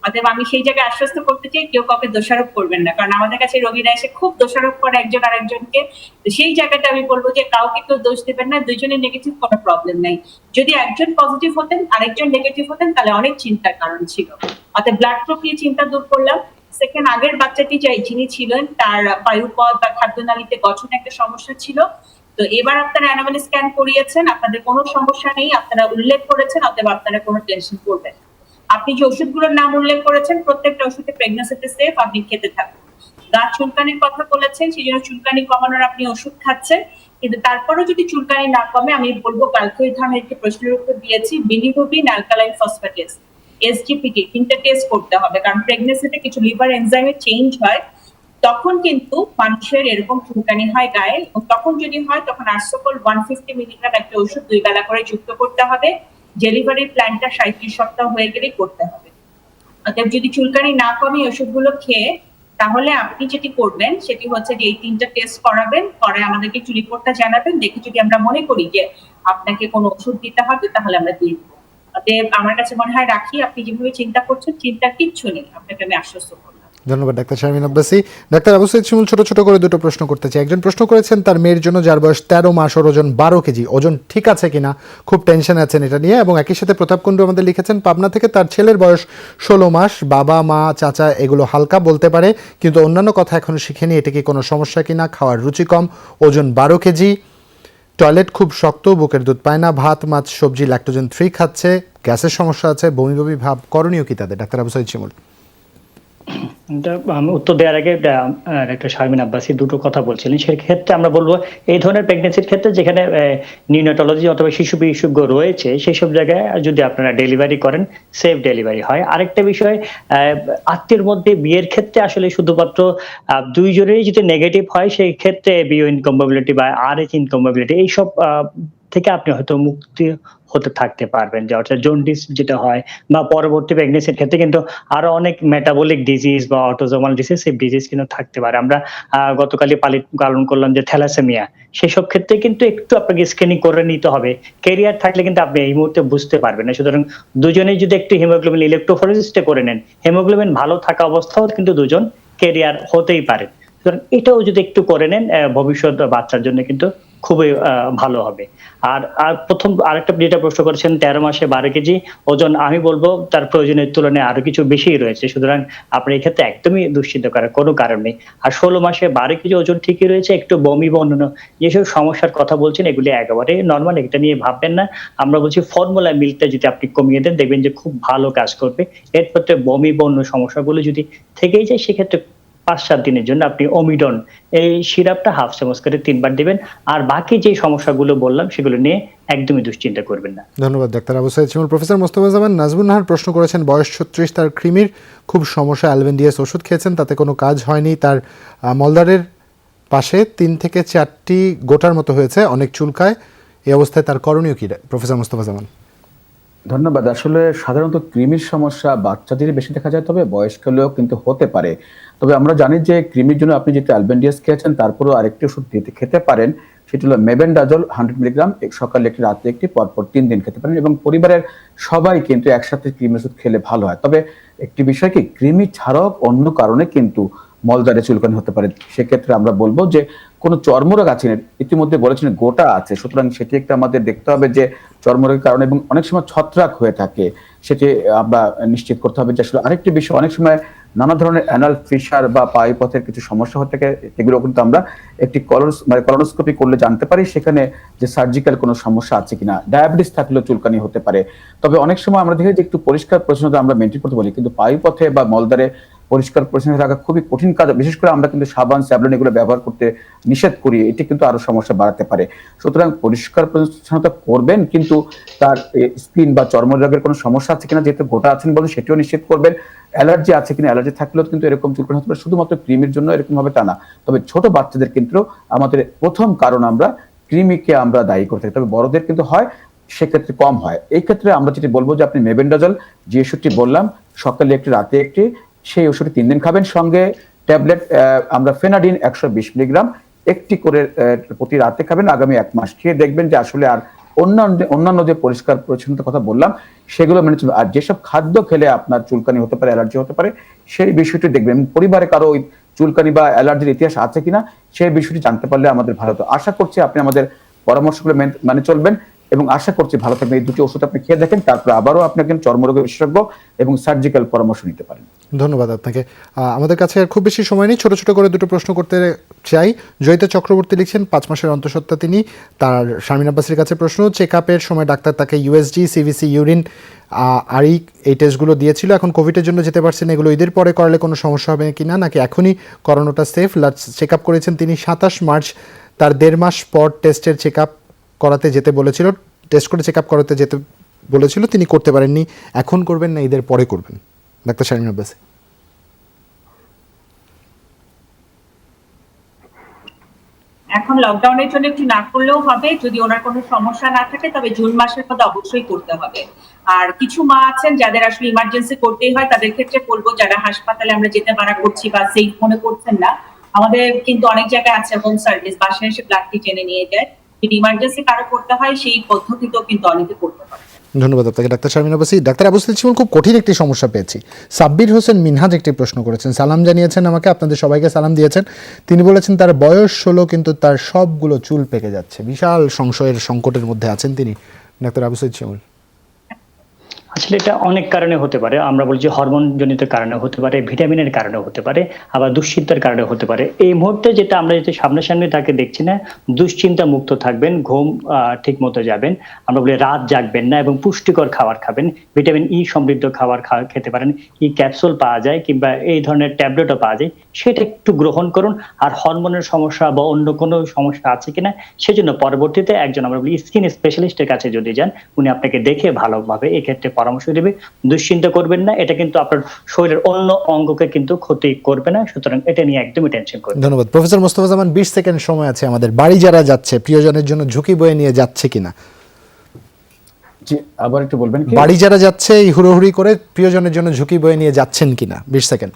অতএব আমি সেই জায়গায় আশ্বস্ত করতে চাই, কেউ কাউকে দোষারোপ করবেন না, কারণ আমাদের কাছে রোগীরা এসে খুব দোষারোপ করে একজন আরেকজনকে। সেই জায়গাটা আমি বলবো যে কাউকে কেউ দোষ দেবেন না, দুইজনের নেগেটিভ কোনো প্রবলেম নাই। যদি একজন পজিটিভ হতেন আরেকজন নেগেটিভ হতেন তাহলে অনেক চিন্তার কারণ ছিল। অতএব ব্লাড গ্রুপ নিয়ে চিন্তা দূর করলাম। সেকেন্ড, আগের বাচ্চাটি যিনি ছিলেন তার বায়ুপথ বা খাদ্যনালীতে গঠনে একটা সমস্যা ছিল। তো এবার আপনারা অ্যানোমালি স্ক্যান করিয়েছেন, আপনাদের কোনো সমস্যা নেই, আপনারা উল্লেখ করেছেন, অতএব আপনারা কোনো টেনশন করবেন না। আপনি যে ওষুধগুলোর নাম উল্লেখ করেছেন প্রত্যেকটা ওষুধে প্রেগন্যান্সিতে সেফ, আপনি খেতে থাকুন। গা চুলকানির কথা বলেছেন, সেই জন্য চুলকানি কমানোর আপনি ওষুধ খাচ্ছেন, কিন্তু তারপরও যদি চুলকানি না কমে, আমি বলবো কালকে ওই ধরনের একটি প্রশ্নের উত্তর দিয়েছি, বিলিরুবিন, অ্যালকালাইন ফসফেটেস, এসজিপিটি, তিনটা টেস্ট করতে হবে। কারণ প্রেগন্যান্সিতে কিছু লিভার এনজাইমে চেঞ্জ হয়, তখন কিন্তু মানুষের এরকম চুলকানি হয় গায়ে, এবং তখন যদি হয় তখন আর্সোকল 150 মিলিগ্রাম একটা ওষুধ 2 বেলা করে যুক্ত করতে হবে। ডেলিভারির প্ল্যানটা 37 সপ্তাহ হয়ে গেলেই করতে হবে। অতএব যদি চুলকানি না কমে ওষুধগুলো খেয়ে, তাহলে আপনি যেটি করবেন সেটি হচ্ছে যে এই 3টা টেস্ট করাবেন, পরে আমাদেরকে একটু রিপোর্টটা জানাবেন, দেখে যদি আমরা মনে করি যে আপনাকে কোনো ওষুধ দিতে হবে তাহলে আমরা দিয়ে দেবো। অতএব আমার কাছে মনে হয় রাখি, আপনি যেভাবে চিন্তা করছেন চিন্তার কিচ্ছু নেই, আপনাকে আমি আশ্বস্ত করলাম। ধন্যবাদ ডাক্তার শারমিন আব্বাসী। ডাক্তার আবু সাইদ শিমুল, ছোট ছোট করে দুটো প্রশ্ন করতে চাই। একজন প্রশ্ন করেছেন তার মেয়ের জন্য, যার বয়স 13 মাস, ওর ওজন 12 কেজি, ওজন ঠিক আছে কিনা, খুব টেনশন আছেন এটা নিয়ে। এবং একই সাথে প্রতাপ কুণ্ডু আমাদের লিখেছেন পাবনা থেকে, তার ছেলের বয়স 16 মাস, বাবা মা চাচা এগুলো হালকা বলতে পারে কিন্তু অন্যান্য কথা এখনো শিখেনি, এটা কি কোনো সমস্যা কিনা, খাওয়ার রুচি কম, ওজন 12 কেজি, টয়লেট খুব শক্ত, বুকের দুধ পায় না, ভাত মাছ সবজি ল্যাকটোজেন 3 খাচ্ছে, গ্যাসের সমস্যা আছে, বমি বমি ভাব, করণীয় কি তাদের? ডাক্তার আবু সাইদ শিমুল। আমি উত্তর দেওয়ার আগে ডাক্তার শারমিন আব্বাসী দুটো কথা বলছিলেন, সেক্ষেত্রে আমরা বলবো এই ধরনের প্রেগনেন্সির ক্ষেত্রে যেখানে নিউনেটোলজি অথবা শিশু বিশেষজ্ঞ রয়েছে সেই সব জায়গায় যদি আপনারা ডেলিভারি করেন, সেফ ডেলিভারি হয়। আরেকটা বিষয়, আত্মীয়ের মধ্যে বিয়ের ক্ষেত্রে আসলে শুধুমাত্র দুইজনেরই যদি নেগেটিভ হয়, সেই ক্ষেত্রে বিও ইনকম্পাবিলিটি বা RH ইনকম্পাবিলিটি এইসব থেকে আপনি হয়তো মুক্তি হতে থাকতে পারবেন, যে অর্থাৎ জন্ডিস যেটা হয় বা পরবর্তী প্রেগনেন্সির ক্ষেত্রে কিন্তু আরো অনেক মেটাবলিক ডিজিজ বা অটোজোমাল রিসেসিভ ডিজিজ কিন্তু থাকতে পারে। আমরা গতকালই পালন করলাম যে থ্যালাসেমিয়া, সেসব ক্ষেত্রে কিন্তু একটু আপনাকে স্ক্রিনিং করে নিতে হবে। ক্যারিয়ার থাকলে কিন্তু আপনি এই মুহূর্তে বুঝতে পারবেন না। সুতরাং দুজনেই যদি একটু হিমোগ্লোবিন ইলেকট্রোফোরেসিসটা করে নেন, হিমোগ্লোবিন ভালো থাকা অবস্থাও কিন্তু দুজন ক্যারিয়ার হতেই পারে। সুতরাং এটাও যদি একটু করে নেন, ভবিষ্যৎ বাচ্চার জন্য কিন্তু খুবই ভালো হবে। আর প্রথম আরেকটা যেটা প্রশ্ন করেছেন 13 মাসে 12 কেজি ওজন, আমি বলবো তার প্রয়োজনের তুলনায় আরো কিছু বেশি রয়েছে, সুতরাং আপনার এই ক্ষেত্রে একদমই দুশ্চিন্তা করার কোনো কারণ নেই। আর 16 মাসে 12 কেজি ওজন ঠিকই রয়েছে, একটু বমি বা অন্যান্য যেসব সমস্যার কথা বলছেন এগুলি একেবারে নর্মাল, এটা নিয়ে ভাববেন না। আমরা বলছি ফর্মুলা মিল্কটা যদি আপনি কমিয়ে দেন দেখবেন যে খুব ভালো কাজ করবে। এর ক্ষেত্রে বমি বা অন্য সমস্যাগুলো যদি থেকেই যায়, সেক্ষেত্রে 5-7 দিনের জন্য আপনি ওমিডন এই সিরাপটা হাফ চামচ করে 3 বার দিবেন। আর বাকি যে সমস্যাগুলো বললাম সেগুলো নিয়ে একদমই দুশ্চিন্তা করবেন না। ধন্যবাদ ডাক্তার আবু সাইদ শিমুল। প্রফেসর মোস্তফা জামান নাজমুন নাহার প্রশ্ন করেছেন, বয়স 36, তার কৃমির খুব সমস্যা, অ্যালবেন্ডিয়াস ওষুধ খেয়েছেন, তাতে কোনো কাজ হয়নি, তার মলদারের পাশে 3 থেকে 4টি গোটার মতো হয়েছে, অনেক চুলকায়, এই অবস্থায় তার করণীয় কি? প্রফেসর মোস্তফা জামান। ধন্যবাদ। আসলে সাধারণত কৃমির সমস্যা বাচ্চাদের বেশি দেখা যায়, তবে বয়স্কলেও কিন্তু হতে পারে। তবে আমরা জানি যে কৃমির জন্য আপনি যেটা অ্যালবেন্ডিয়াস খেয়েছেন তারপরেও আরেকটি ওষুধ খেতে পারেন, সেটি হলো মেবেন্ডাজল 100 মিলিগ্রাম, সকালে একটি রাতে একটি, পরপর 3 দিন খেতে পারেন। এবং পরিবারের সবাই কিন্তু একসাথে কৃমির ওষুধ খেলে ভালো হয়। তবে একটি বিষয় কি, কৃমি ছাড়াও অন্য কারণে কিন্তু মলদ্বারে চুলকানি হতে পারে। সেক্ষেত্রে আমরা বলবো যে কোনো চর্মরোগ আছে, ইতিমধ্যে বলেছেন গোটা আছে, সুতরাং সেটি একটা আমাদের দেখতে হবে যে চর্মরোগের কারণে, এবং অনেক সময় ছত্রাক হয়ে থাকে, সেটি আমরা নিশ্চিত করতে হবে। যে আসলে আরেকটি বিষয়, অনেক সময় নানা ধরনের অ্যানাল ফিশার বা পায়ুপথের কিছু সমস্যা হয়ে থাকে, এগুলো কিন্তু আমরা একটি কলোনোস্কোপি করলে জানতে পারি সেখানে যে সার্জিক্যাল কোনো সমস্যা আছে কিনা। ডায়াবেটিস থাকলেও চুলকানি হতে পারে। তবে অনেক সময় আমরা দেখি যে একটু পরিষ্কার পরিচ্ছন্নতা আমরা মেনটেন করতে বলি, কিন্তু পায়ুপথে বা মলদ্বারে পরিষ্কার পরিচ্ছন্ন রাখা খুবই কঠিন কাজ। বিশেষ করে আমরা কিন্তু সাবান, স্যাভলন এগুলো ব্যবহার করতে নিষেধ করি, এটি কিন্তু আরো সমস্যা বাড়াতে পারে। সুতরাং পরিষ্কার পরিচ্ছন্নতা করবেন, কিন্তু তার স্কিন বা চর্মরোগের কোনো সমস্যা আছে কিনা, যেহেতু গোটা আছেন বলে সেটিও নিশ্চিত করবেন। অ্যালার্জি আছে কিনা, অ্যালার্জি থাকলেও কিন্তু এরকম চুলকানি হতে পারে। শুধুমাত্র ক্রিমের জন্য এরকম হবে তা না, তবে ছোট বাচ্চাদের কিন্তু আমাদের প্রথম কারণ আমরা কৃমিকে আমরা দায়ী করে থাকি, তবে বড়দের কিন্তু হয়, সেক্ষেত্রে কম হয়। এই ক্ষেত্রে আমরা যেটি বলবো যে আপনি মেবেন্ডাজল যে ওষুধটি বললাম, সকালে একটি রাতে একটি, সেই ওষুধটি 3 দিন খাবেন। সঙ্গে ট্যাবলেট আমরা ফেনাডিন 120 মিলিগ্রাম একটি করে প্রতি রাতে খাবেন। আগামী 1 মাস খেয়ে দেখবেন যে আসলে আর অন্যান্য যে পরিষ্কার পরিচ্ছন্নতার কথা বললাম সেগুলো মেনে চলবে। আর যেসব খাদ্য খেলে আপনার চুলকানি হতে পারে, অ্যালার্জি হতে পারে, সেই বিষয়টি দেখবেন। পরিবারে কারো ওই চুলকানি বা অ্যালার্জির ইতিহাস আছে কিনা সেই বিষয়টি জানতে পারলে আমাদের ভালো হতো। আশা করছি আপনি আমাদের পরামর্শগুলো মানে চলবেন এবং আশা করছি ভালো থাকবেন। এই দুটি ওষুধ আপনি খেয়ে দেখেন, তারপর আবারও আপনি একজন চর্মরোগ বিশেষজ্ঞ এবং সার্জিক্যাল পরামর্শ নিতে পারেন। ধন্যবাদ আপনাকে। আমাদের কাছে আর খুব বেশি সময় নেই, ছোট ছোট করে দুটো প্রশ্ন করতে চাই। জয়িতা চক্রবর্তী লিখছেন 5 মাসের অন্তঃসত্ত্বা তিনি। তার শারমিন আব্বাসের কাছে প্রশ্ন, চেক আপের সময় ডাক্তার তাকে ইউএসজি, সিভিসি, ইউরিন, আরিক এই টেস্টগুলো দিয়েছিল, এখন কোভিডের জন্য যেতে পারছেন, এগুলো ঈদের পরে করালে কোনো সমস্যা হবে কিনা, নাকি এখনই করানোটা সেফ? চেক আপ করেছেন তিনি 27 মার্চ, তার 1.5 মাস পর টেস্টের চেক আপ করাতে যেতে বলেছিল, টেস্ট করে চেক আপ করাতে যেতে বলেছিল, তিনি করতে পারেননি। এখন করবেন না ঈদের পরে করবেন? ডাক্তার শারমিন আব্বাস। এখন লকডাউনের জন্য একটু না করলেও হবে, যদি ওনার কোনো সমস্যা না থাকে তবে জুন মাসের মধ্যে অবশ্যই করতে হবে। আর কিছু মা আছেন যাদের আসলে ইমার্জেন্সি করতেই হয়, তাদের ক্ষেত্রে বলবো যারা হাসপাতালে আমরা যেতে মানা করছি বা সেফ মনে করছেন না, আমাদের কিন্তু অনেক জায়গায় আছে হোম সার্ভিস, বাসায় এসে ব্লাডটি টেনে নিয়ে যায়। যদি ইমার্জেন্সি কারো করতে হয় সেই পদ্ধতিতেও কিন্তু অনেকে করতে পারে। ধন্যবাদ আপনাকে ডাক্তার শারমিন আব্বাসী। ডাক্তার আবু সাঈদ শিমুল, খুব কঠিন একটি সমস্যা পেয়েছি। সাব্বির হোসেন মিনহাজ একটি প্রশ্ন করেছেন, সালাম জানিয়েছেন আমাকে, আপনাদের সবাইকে সালাম দিয়েছেন। তিনি বলেছেন তার বয়স 16 কিন্তু তার সবগুলো চুল পেকে যাচ্ছে, বিশাল সংশয়ের সংকটের মধ্যে আছেন তিনি। ডাক্তার আবু সাঈদ শিমুল। আসলে এটা অনেক কারণে হতে পারে, আমরা বলছি হরমোন জনিত কারণে হতে পারে, ভিটামিনের কারণে হতে পারে, আবার দুশ্চিন্তার কারণে হতে পারে। এই মুহূর্তে যেটা আমরা যেটা সামনাসামনি তাকে দেখছি না, দুশ্চিন্তা মুক্ত থাকবেন, ঘুম ঠিক মতো যাবেন, আমরা বলি রাত জাগবেন না এবং পুষ্টিকর খাবার খাবেন, ভিটামিন ই সমৃদ্ধ খাবার খেতে পারেন, ই ক্যাপসুল পাওয়া যায় কিংবা এই ধরনের ট্যাবলেটও পাওয়া যায়, সেটা একটু গ্রহণ করুন। আর হরমোনের সমস্যা বা অন্য কোনো সমস্যা আছে কিনা সেজন্য পরবর্তীতে একজন আমরা বলি স্কিন স্পেশালিস্টের কাছে যদি যান, উনি আপনাকে দেখে ভালোভাবে এক্ষেত্রে পরামর্শ দেবে। দুশ্চিন্তা করবেন না, এটা কিন্তু আপনার শরীরের অন্য অঙ্গকে কিন্তু ক্ষতি করবে না, সুতরাং এটা নিয়ে একদমই টেনশন করবেন। ধন্যবাদ প্রফেসর মোস্তফা জামান। 20 সেকেন্ড সময় আছে আমাদের। বাড়ি যারা যাচ্ছে প্রিয়জনের জন্য ঝুঁকি বয়ে নিয়ে যাচ্ছে কিনা? জি, আবার একটু বলবেন কি? বাড়ি যারা যাচ্ছে এই হুড়োহুড়ি করে প্রিয়জনের জন্য ঝুঁকি বয়ে নিয়ে যাচ্ছেন কিনা? 20 সেকেন্ড।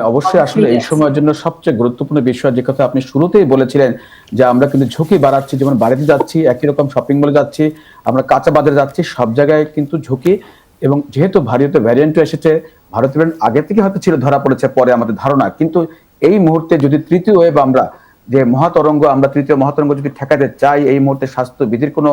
অবশ্যই আসলে এই সময়ের জন্য সবচেয়ে গুরুত্বপূর্ণ বিষয় যে কথা আপনি শুরুতেই বলেছিলেন যে আমরা কিন্তু ঝুঁকি বাড়াচ্ছি, যেমন বাড়িতে যাচ্ছি, একই রকম শপিং মলে যাচ্ছি, আমরা কাঁচা বাজারে যাচ্ছি, সব জায়গায় কিন্তু ঝুঁকি। এবং যেহেতু ভারতীয় ভ্যারিয়েন্টও এসেছে, ভারতীয় ভ্যারিয়েন্ট আগে থেকে হয়তো ছিল, ধরা পড়েছে পরে আমাদের ধারণা, কিন্তু এই মুহূর্তে যদি তৃতীয় ওয়েভ আমরা যে মহাতরঙ্গ, আমরা তৃতীয় মহাতরঙ্গ যদি ঠেকাতে চাই, এই মুহূর্তে স্বাস্থ্যবিধির কোনো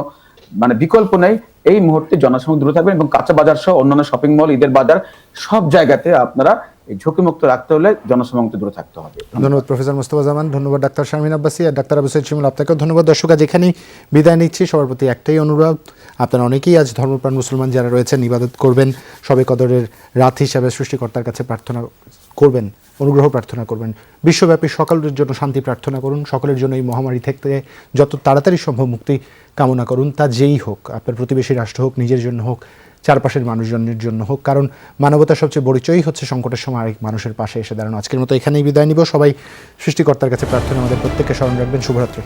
বিকল্প নেই। এই মুহূর্তে জনসংখ্যা দূরে থাকবেন এবং কাঁচা বাজার সহ অন্যান্য শপিং মল, ঈদের বাজার, সব জায়গাতে আপনারা এই ঝুঁকিমুক্ত রাখতে হলে জনসংখ্যা দূরে থাকতে হবে। ধন্যবাদ প্রফেসর মোস্তফা জামান, ধন্যবাদ ডাক্তার শারমিন আব্বাসী আর ডাক্তার আবু সাঈদ শিমুল, আপনাকেও ধন্যবাদ। দর্শক, আজ এখানেই বিদায় নিচ্ছি। সবার প্রতি একটাই অনুরোধ, আপনারা অনেকেই আজ ধর্মপ্রাণ মুসলমান যারা রয়েছেন ইবাদত করবেন, শবে কদরের রাত হিসাবে সৃষ্টিকর্তার কাছে প্রার্থনা করবেন, অনুগ্রহ প্রার্থনা করবেন, বিশ্বব্যাপী সকলের জন্য শান্তি প্রার্থনা করুন, সকলের জন্য এই মহামারী থেকে যত তাড়াতাড়ি সম্ভব মুক্তি কামনা করুন। তা যেই হোক, আপনার প্রতিবেশী রাষ্ট্র হোক, নিজের জন্য হোক, চারপাশের মানুষজনের জন্য হোক, কারণ মানবতার সবচেয়ে পরিচয়ই হচ্ছে সংকটের সময় আরেক মানুষের পাশে এসে দাঁড়ানো। আজকের মতো এখানেই বিদায় নিব। সবাই সৃষ্টিকর্তার কাছে প্রার্থনা আমাদের প্রত্যেককে স্মরণ রাখবেন। শুভরাত্রি।